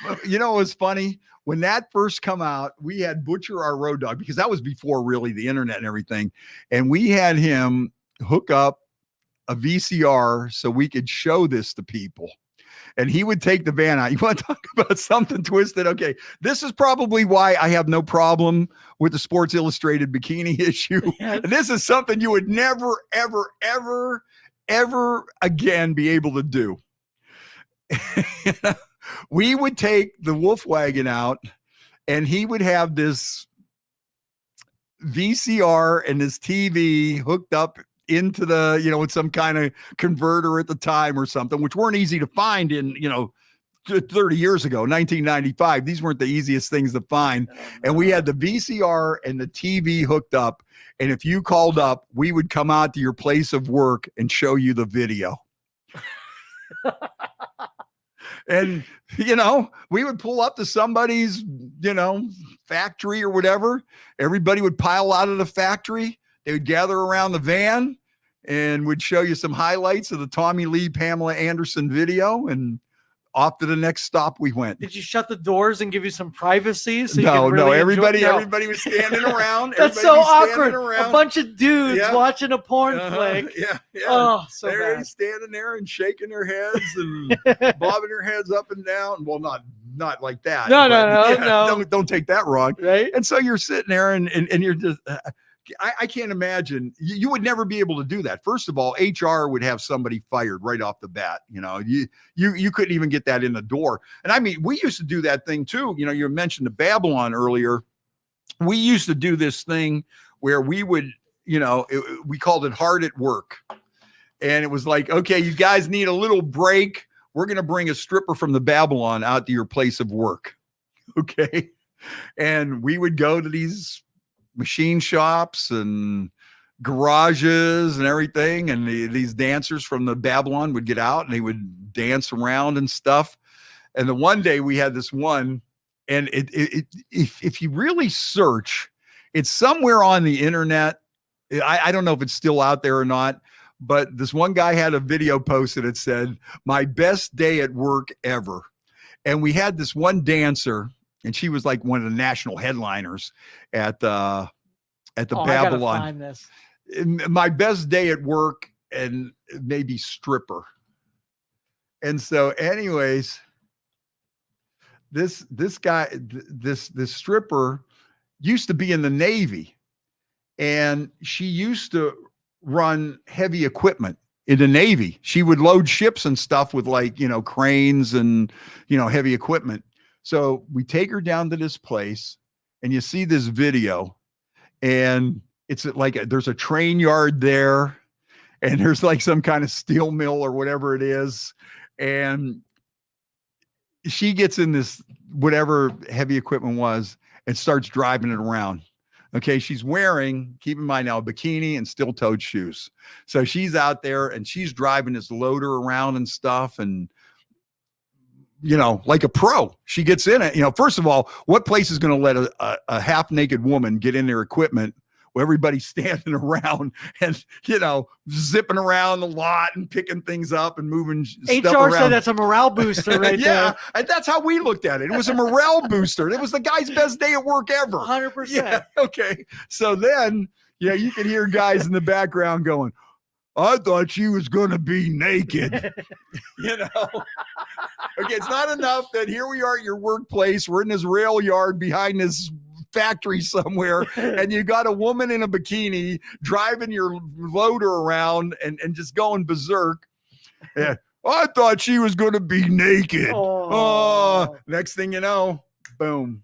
funny? When that first come out, we had Butcher, our road dog, because that was before really the internet and everything. And we had him hook up a VCR so we could show this to people. And he would take the van out. You want to talk about something twisted? Okay, this is probably why I have no problem with the Sports Illustrated bikini issue. Yes. And this is something you would never, ever, ever, ever again be able to do. We would take the Wolf Wagon out, and he would have this VCR and this TV hooked up into the, with some kind of converter at the time or something, which weren't easy to find in, 30 years ago, 1995. These weren't the easiest things to find. And we had the VCR and the TV hooked up. And if you called up, we would come out to your place of work and show you the video. And, we would pull up to somebody's, factory or whatever. Everybody would pile out of the factory. They would gather around the van and would show you some highlights of the Tommy Lee, Pamela Anderson video, and off to the next stop we went. Did you shut the doors and give you some privacy? So No. Everybody was standing around. That's so awkward. A bunch of dudes watching a porn flick. Yeah. Oh, so they're bad. standing there and shaking their heads and bobbing their heads up and down. Well, not like that. No. Don't take that wrong. Right. And so you're sitting there and you're just. I can't imagine you would never be able to do that. First of all, HR would have somebody fired right off the bat. You couldn't even get that in the door. And I mean, we used to do that thing too. You mentioned the Babylon earlier. We used to do this thing where we would, we called it hard at work. And it was like, okay, you guys need a little break. We're going to bring a stripper from the Babylon out to your place of work. Okay. And we would go to these machine shops and garages and everything, and these dancers from the Babylon would get out and they would dance around and stuff. And the one day we had this one, and if you really search, it's somewhere on the internet. I don't know if it's still out there or not, but this one guy had a video posted. It said, "My best day at work ever." And we had this one dancer, and she was like one of the national headliners at the Babylon. I gotta find this. My best day at work, and maybe stripper. And so, anyways, this guy, this stripper used to be in the Navy, and she used to run heavy equipment in the Navy. She would load ships and stuff with cranes and heavy equipment. So we take her down to this place, and you see this video, and it's like there's a train yard there, and there's like some kind of steel mill or whatever it is. And she gets in this, whatever heavy equipment was, and starts driving it around. Okay. She's wearing, keep in mind now, a bikini and steel-toed shoes. So she's out there and she's driving this loader around and stuff. And, like a pro, she gets in it. First of all, what place is going to let a half-naked woman get in their equipment everybody's standing around and, zipping around the lot and picking things up and moving stuff around. HR said that's a morale booster right yeah, there. and that's how we looked at it. It was a morale booster. It was the guy's best day at work ever. 100%. Yeah, okay. So then, you can hear guys in the background going, I thought she was going to be naked. Okay, it's not enough that here we are at your workplace. We're in this rail yard behind this factory somewhere, and you got a woman in a bikini driving your loader around and just going berserk. Yeah, I thought she was going to be naked. Oh, next thing you know, boom.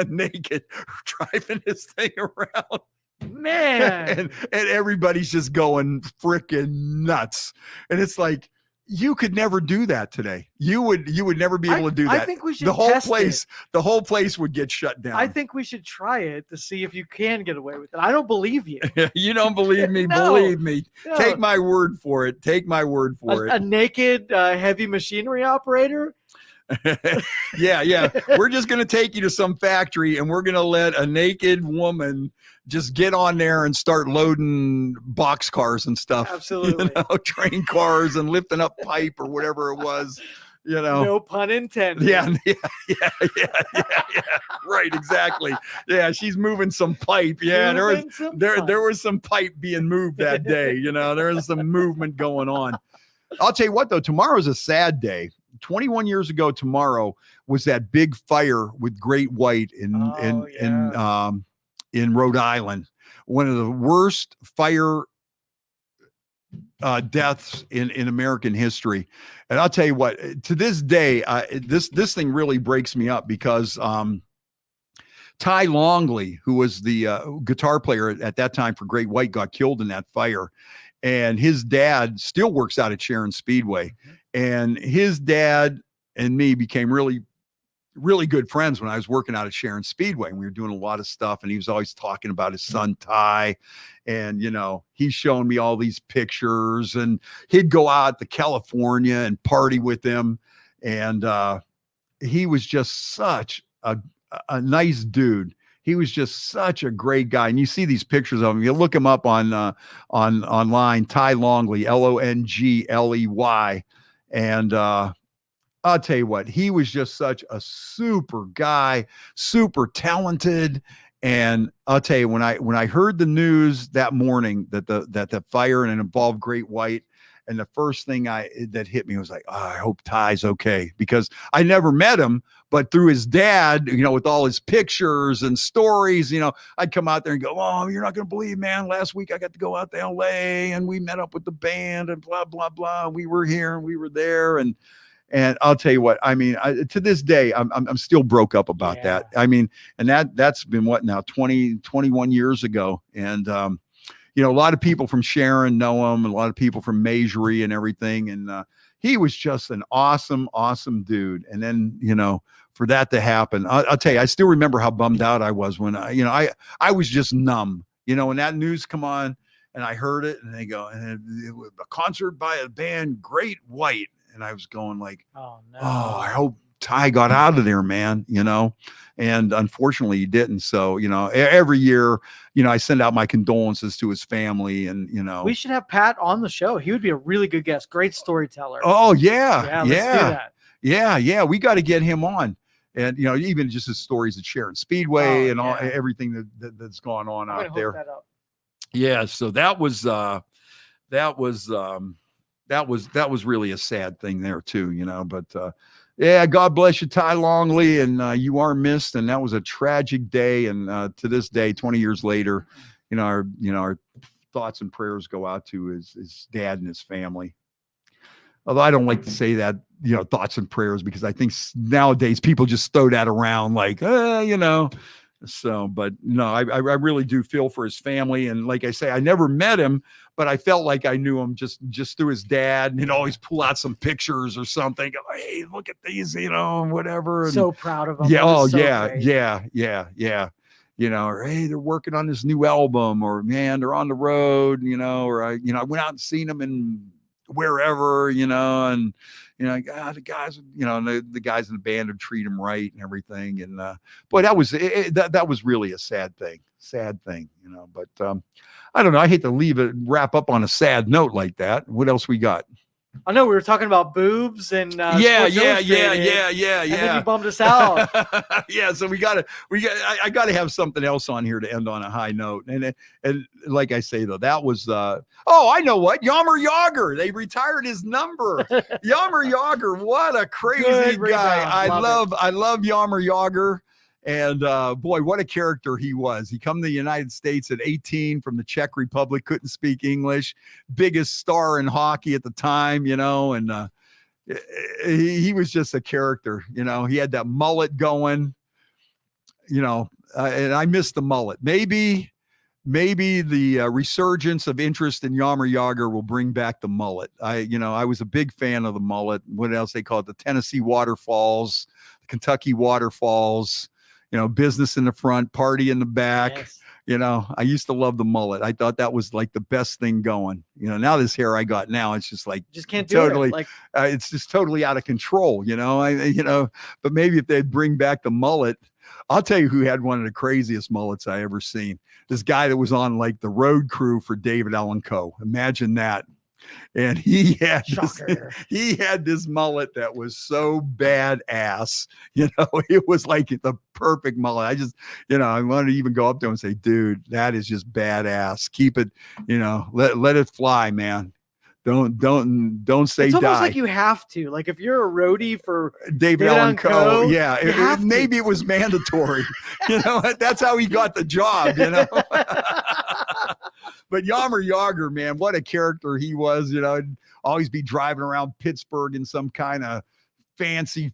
Naked driving this thing around. Man. and everybody's just going freaking nuts. And it's like, you could never do that today. You would never be able to do that. I think we should the whole place would get shut down. I think we should try it to see if you can get away with it. I don't believe you. You don't believe me? No, believe me. No. Take my word for it. Take my word for it. A naked heavy machinery operator? Yeah. We're just going to take you to some factory and we're going to let a naked woman just get on there and start loading box cars and stuff. Absolutely. Train cars and lifting up pipe or whatever it was. No pun intended. Yeah. Right, exactly. Yeah, she's moving some pipe. Yeah, there was some pipe being moved that day. There was some movement going on. I'll tell you what, though, tomorrow's a sad day. 21 years ago tomorrow was that big fire with great white in Rhode Island. One of the worst fire deaths in American history. And I'll tell you what, to this day, this thing really breaks me up because Ty Longley, who was the guitar player at that time for Great White, got killed in that fire. And his dad still works out at Sharon Speedway. Mm-hmm. And his dad and me became really, really good friends when I was working out at Sharon Speedway. And we were doing a lot of stuff. And he was always talking about his son, Ty. And, he's showing me all these pictures. And he'd go out to California and party with them. And he was just such a nice dude. He was just such a great guy. And you see these pictures of him. You look him up online, Ty Longley, Longley. And I'll tell you what, he was just such a super guy, super talented. And I'll tell you, when I heard the news that morning that the fire and it involved Great White, and the first thing that hit me was like, I hope Ty's okay, because I never met him, but through his dad, with all his pictures and stories, I'd come out there and go, oh, you're not going to believe, man. Last week I got to go out to LA and we met up with the band and blah, blah, blah. We were here and we were there. And I'll tell you what, to this day, I'm still broke up about that. And that's been what now, 21 years ago. And, a lot of people from Sharon know him, a lot of people from Majory and everything. And he was just an awesome, awesome dude. And then, for that to happen, I'll tell you, I still remember how bummed out I was when I was just numb, when that news come on and I heard it and they go, and it was a concert by a band, Great White. And I was going like, oh, I hope Ty got out of there, man, and unfortunately he didn't. So, every year, I send out my condolences to his family and, we should have Pat on the show. He would be a really good guest. Great storyteller. Oh yeah. Let's do that. Yeah. We got to get him on. And, even just his stories at Sharon Speedway and all everything that's gone on out there. Yeah. So that was really a sad thing there too, but, God bless you, Ty Longley, and you are missed. And that was a tragic day. And to this day, 20 years later, our thoughts and prayers go out to his dad and his family. Although I don't like to say that, thoughts and prayers, because I think nowadays people just throw that around like, So, but no, I really do feel for his family. And like I say, I never met him, but I felt like I knew him just through his dad, and he'd always pull out some pictures or something. Go, hey, look at these, whatever. And, so proud of him. Yeah. Oh, so yeah, great. yeah. Or hey, they're working on this new album, or man, they're on the road, or I went out and seen them in wherever, and the guys, the guys in the band would treat him right and everything. And boy, that was really a sad thing, but I don't know. I hate to wrap up on a sad note like that. What else we got? I know we were talking about boobs and yeah. And then you bummed us out. Yeah, so I gotta have something else on here to end on a high note. And like I say though, that was I know what, Yammer Yager. They retired his number. Yammer Yager, what a crazy guy. I love Yammer Yager. And boy, what a character he was. He come to the United States at 18 from the Czech Republic, couldn't speak English, biggest star in hockey at the time, and he was just a character. He had that mullet going, and I miss the mullet. Maybe the resurgence of interest in Yammer Yager will bring back the mullet. I was a big fan of the mullet. What else they call it? The Tennessee waterfalls, the Kentucky waterfalls. Business in the front, party in the back. Yes. I used to love the mullet. I thought that was like the best thing going. Now this hair I got now, it's just like just can't do it. Like it's just totally out of control. But maybe if they'd bring back the mullet, I'll tell you who had one of the craziest mullets I ever seen. This guy that was on like the road crew for David Allen Coe. Imagine that. And he had this mullet that was so badass, it was like the perfect mullet. I just, I wanted to even go up to him and say, dude, that is just badass. Keep it, let it fly, man. Don't say it's almost die. Like you have to, like if you're a roadie for David Allen Coe, yeah, maybe it was mandatory. That's how he got the job. But Yammer Yager, man, what a character he was. I'd always be driving around Pittsburgh in some kind of fancy,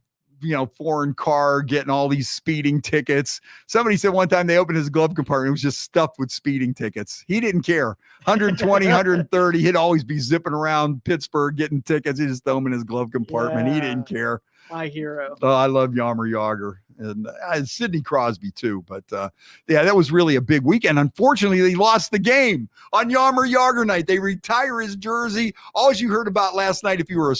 foreign car, getting all these speeding tickets. Somebody said one time they opened his glove compartment, it was just stuffed with speeding tickets. He didn't care. 120, 130, he'd always be zipping around Pittsburgh getting tickets. He just throw them in his glove compartment. Yeah. He didn't care. My hero. Oh, I love Yammer Yager. And Sidney Crosby too, but that was really a big weekend. Unfortunately, they lost the game on Yammer Yager night. They retire his jersey. All you heard about last night, if you were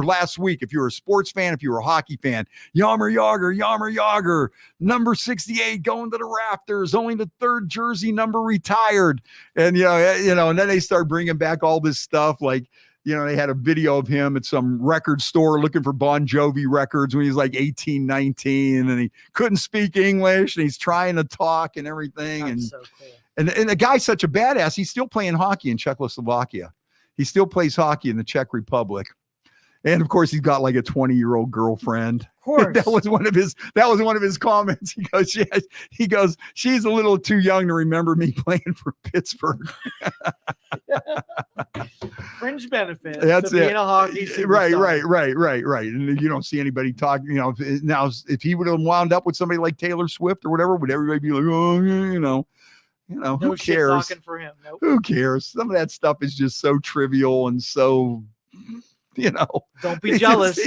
last week, if you were a sports fan, if you were a hockey fan, Yammer Yager, number 68 going to the rafters. Only the third jersey number retired, and and then they start bringing back all this stuff like. They had a video of him at some record store looking for Bon Jovi records when he was like 18, 19, and he couldn't speak English, and he's trying to talk and everything. That's so cool. And the guy's such a badass. He's still playing hockey in Czechoslovakia. He still plays hockey in the Czech Republic. And of course, he's got like a 20-year-old girlfriend. Of course. That was one of his comments. He goes, she's a little too young to remember me playing for Pittsburgh. Fringe benefit. That's being a hockey superstar. Right. And you don't see anybody talking, now if he would have wound up with somebody like Taylor Swift or whatever, would everybody be like, oh, no who shit cares? talking for him. Nope. Who cares? Some of that stuff is just so trivial and so don't be jealous.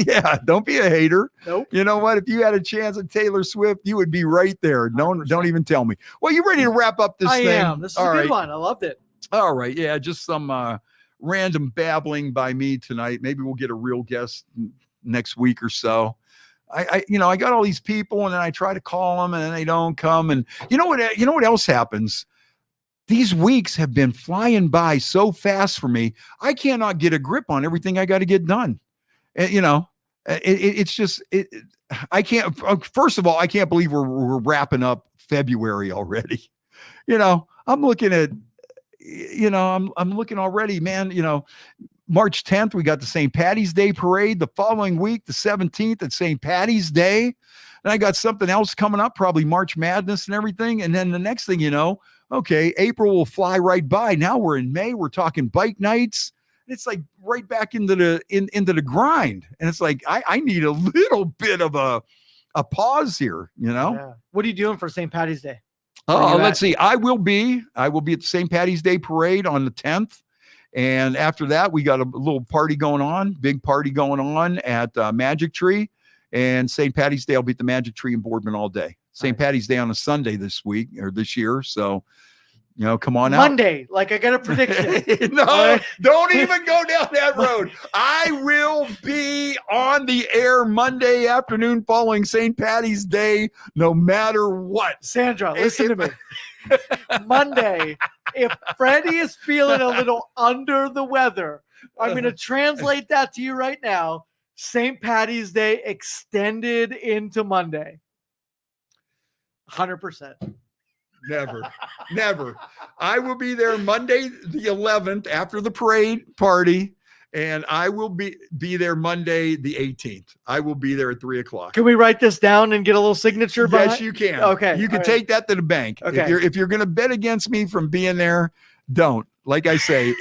Don't be a hater. Nope. You know what? If you had a chance at Taylor Swift, you would be right there. Don't even tell me. Well, you ready to wrap up this thing? I am. This is a good one. I loved it. All right. Yeah, just some random babbling by me tonight. Maybe we'll get a real guest next week or so. I got all these people, and then I try to call them, and then they don't come. And you know what else happens? These weeks have been flying by so fast for me. I cannot get a grip on everything I got to get done. And, it's just, I can't, first of all, I can't believe we're wrapping up February already. I'm looking at, I'm looking already, man, March 10th, we got the St. Patty's Day parade. The following week, the 17th at St. Patty's Day. And I got something else coming up, probably March Madness and everything. And then the next thing okay, April will fly right by. Now we're in May. We're talking bike nights. It's like right back into the grind. And it's like, I need a little bit of a pause here, Yeah. What are you doing for St. Patty's Day? Let's see. I will be at the St. Patty's Day parade on the 10th. And after that, we got a little party going on, big party going on at Magic Tree. And St. Patty's Day, I'll be at the Magic Tree in Boardman all day. St. Patty's Day on a Sunday this year. So Come on Monday. Like I got a prediction. No, don't even go down that road. I will be on the air Monday afternoon following St. Patty's Day, no matter what. Sandra, listen to me. Monday, if Freddie is feeling a little under the weather, I'm going to translate that to you right now. St. Patty's Day extended into Monday. 100%. Never. I will be there Monday the 11th after the parade party, and I will be there Monday the 18th. I will be there at 3:00. Can we write this down and get a little signature? Yes, you can. Okay. You can take that to the bank. Okay. If you're going to bet against me from being there, don't. Like I say,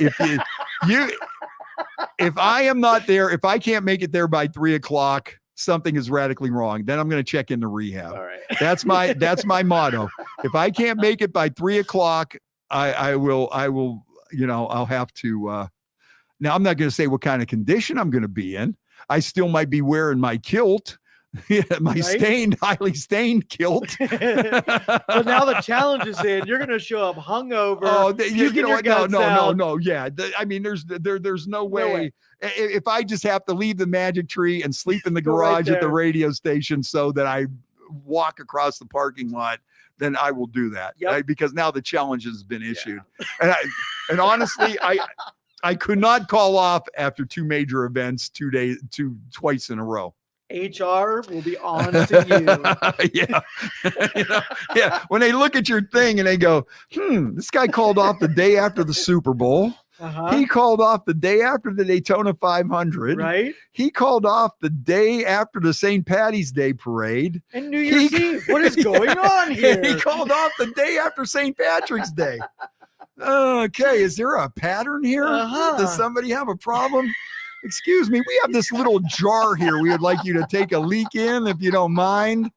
if I am not there, if I can't make it there by 3:00, something is radically wrong. Then I'm going to check into rehab. All right. That's my motto. If I can't make it by 3:00, I will, I'll have to, now I'm not going to say what kind of condition I'm going to be in. I still might be wearing my kilt, my highly stained kilt. But now the challenge is in. You're going to show up hungover. Oh, you know what? No. Yeah. I mean, there's no way. If I just have to leave the magic tree and sleep in the garage at the radio station so that I walk across the parking lot, then I will do that. Yep. Right? Because now the challenge has been issued. Yeah. And honestly, I could not call off after two major events twice in a row. HR will be on to you. Yeah. When they look at your thing and they go, this guy called off the day after the Super Bowl. Uh-huh. He called off the day after the Daytona 500. Right. He called off the day after the St. Patty's Day parade. And New Year's Eve. What is going on here? He called off the day after St. Patrick's Day. Okay, is there a pattern here? Uh-huh. Does somebody have a problem? Excuse me, we have this little jar here. We would like you to take a leak in, if you don't mind.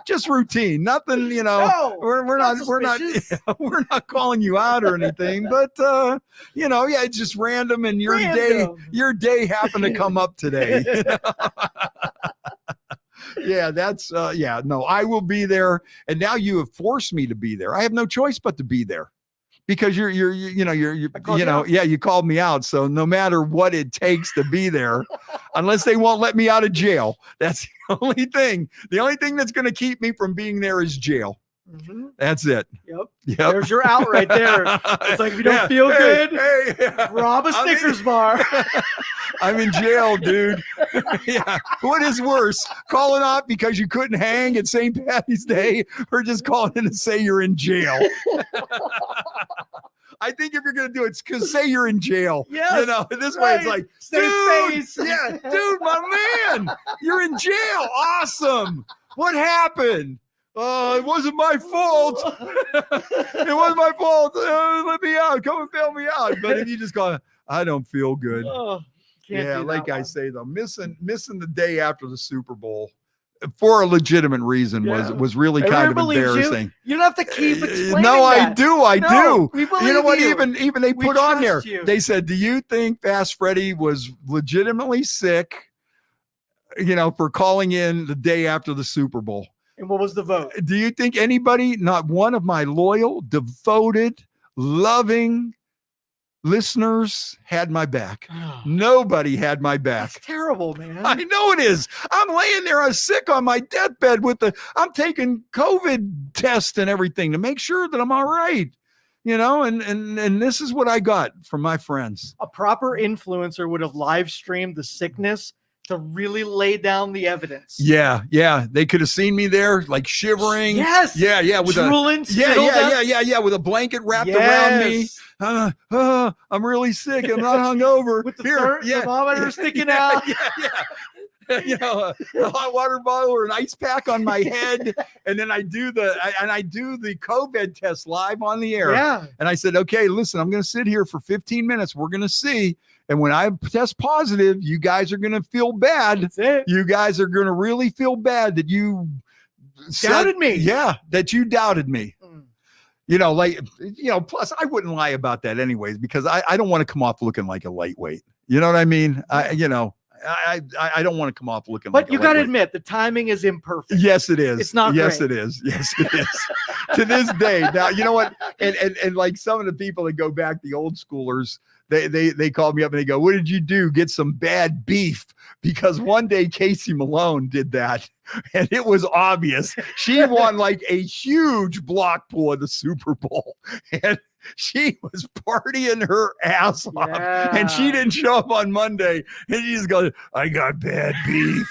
Just routine, nothing. No, we're not calling you out or anything. But it's just random, and your day happened to come up today. Yeah, that's no. I will be there, and now you have forced me to be there. I have no choice but to be there. Because you called me out. So no matter what it takes to be there, unless they won't let me out of jail, that's the only thing. The only thing that's going to keep me from being there is jail. Mm-hmm. That's it. Yep. There's your out right there. It's like, if you don't feel good, rob a Snickers bar. I'm in jail, dude. Yeah. What is worse, calling off because you couldn't hang at St. Patty's Day, or just calling in to say you're in jail? I think if you're going to do it, it's because say you're in jail. Yes, this way it's like, dude, my man, you're in jail. Awesome. What happened? It wasn't my fault. It wasn't my fault. Let me out. Come and bail me out. But if you just go, I don't feel good. Like I say though, missing the day after the Super Bowl for a legitimate reason was really kind of embarrassing. You don't have to keep explaining. No, I do. We believe you know what? you. Even they put on there. You. They said, "Do you think Fast Freddie was legitimately sick? For calling in the day after the Super Bowl?" And what was the vote? Do you think anybody, not one of my loyal, devoted, loving listeners had my back? Nobody had my back. That's terrible, man. I know it is. I'm laying there, I'm sick on my deathbed I'm taking COVID tests and everything to make sure that I'm all right. And this is what I got from my friends. A proper influencer would have live streamed the sickness to really lay down the evidence. Yeah. They could have seen me there, like shivering. Yes. Yeah. With drooling, with a blanket wrapped around me. I'm really sick. I'm not hungover. With the thermometer sticking out. A hot water bottle or an ice pack on my head, and then I do the COVID test live on the air. Yeah. And I said, okay, listen, I'm going to sit here for 15 minutes. We're going to see. And when I test positive, you guys are going to feel bad. That's it. You guys are going to really feel bad that you doubted me. Yeah, that you doubted me. Plus I wouldn't lie about that anyways, because I don't want to come off looking like a lightweight. You know what I mean? I don't want to come off looking. But you got to admit, the timing is imperfect. Yes, it is. It's not. Yes, great. it is. Yes, it is. To this day, now you know what? And like some of the people that go back, the old schoolers, they called me up and they go, "What did you do? Get some bad beef?" Because one day Casey Malone did that, and it was obvious. She won like a huge block pool at the Super Bowl, and she was partying her ass off, and she didn't show up on Monday. And she just goes, "I got bad beef.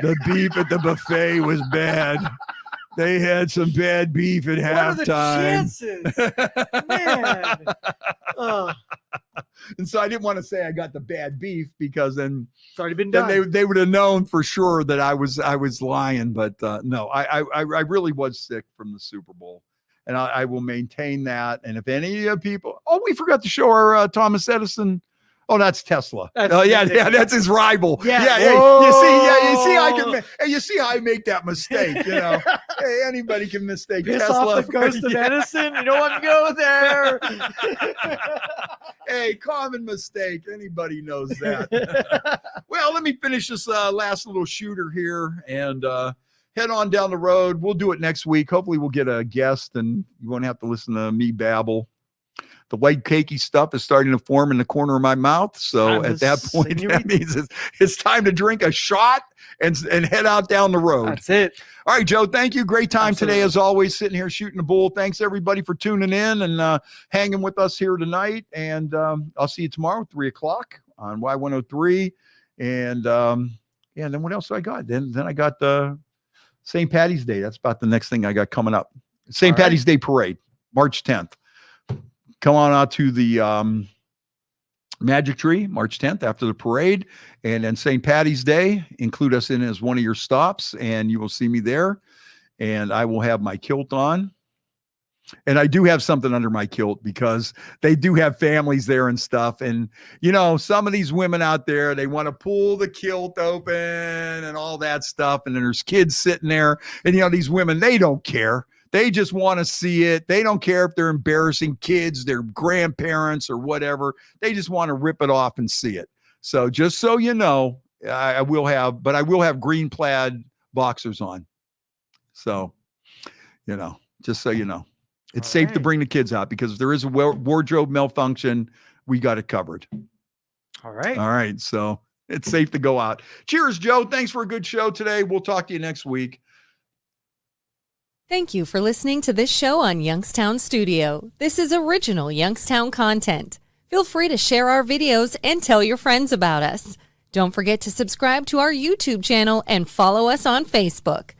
The beef at the buffet was bad. They had some bad beef at halftime." Man. And so I didn't want to say I got the bad beef because then it's already been done. Then they would have known for sure that I was lying. But no, I really was sick from the Super Bowl. And I will maintain that. And if any people, we forgot to show our Thomas Edison. Oh, that's Tesla. That's his rival. Yeah. You see how I make that mistake. You know, hey, anybody can mistake Piss Tesla. Off the ghost of Edison. You don't want to go there. Hey, common mistake. Anybody knows that. Well, let me finish this last little shooter here and head on down the road. We'll do it next week. Hopefully we'll get a guest and you won't have to listen to me babble. The white cakey stuff is starting to form in the corner of my mouth. So at that point, that means it's time to drink a shot and head out down the road. That's it. All right, Joe, thank you. Great time today, as always, sitting here shooting the bull. Thanks, everybody, for tuning in and hanging with us here tonight. And I'll see you tomorrow at 3 o'clock on Y103. And then what else do I got? Then I got the St. Patty's Day. That's about the next thing I got coming up. St. Patty's Day Parade, March 10th. Come on out to the Magic Tree, March 10th, after the parade. And then St. Patty's Day, include us in as one of your stops, and you will see me there. And I will have my kilt on. And I do have something under my kilt because they do have families there and stuff. And, you know, some of these women out there, they want to pull the kilt open and all that stuff. And then there's kids sitting there. And, you know, these women, they don't care. They just want to see it. They don't care if they're embarrassing kids, their grandparents or whatever. They just want to rip it off and see it. So just so you know, I will have green plaid boxers on. So, you know, just so you know, it's safe to bring the kids out because if there is a wardrobe malfunction, we got it covered. All right. All right. So it's safe to go out. Cheers, Joe. Thanks for a good show today. We'll talk to you next week. Thank you for listening to this show on Youngstown Studio. This is original Youngstown content. Feel free to share our videos and tell your friends about us. Don't forget to subscribe to our YouTube channel and follow us on Facebook.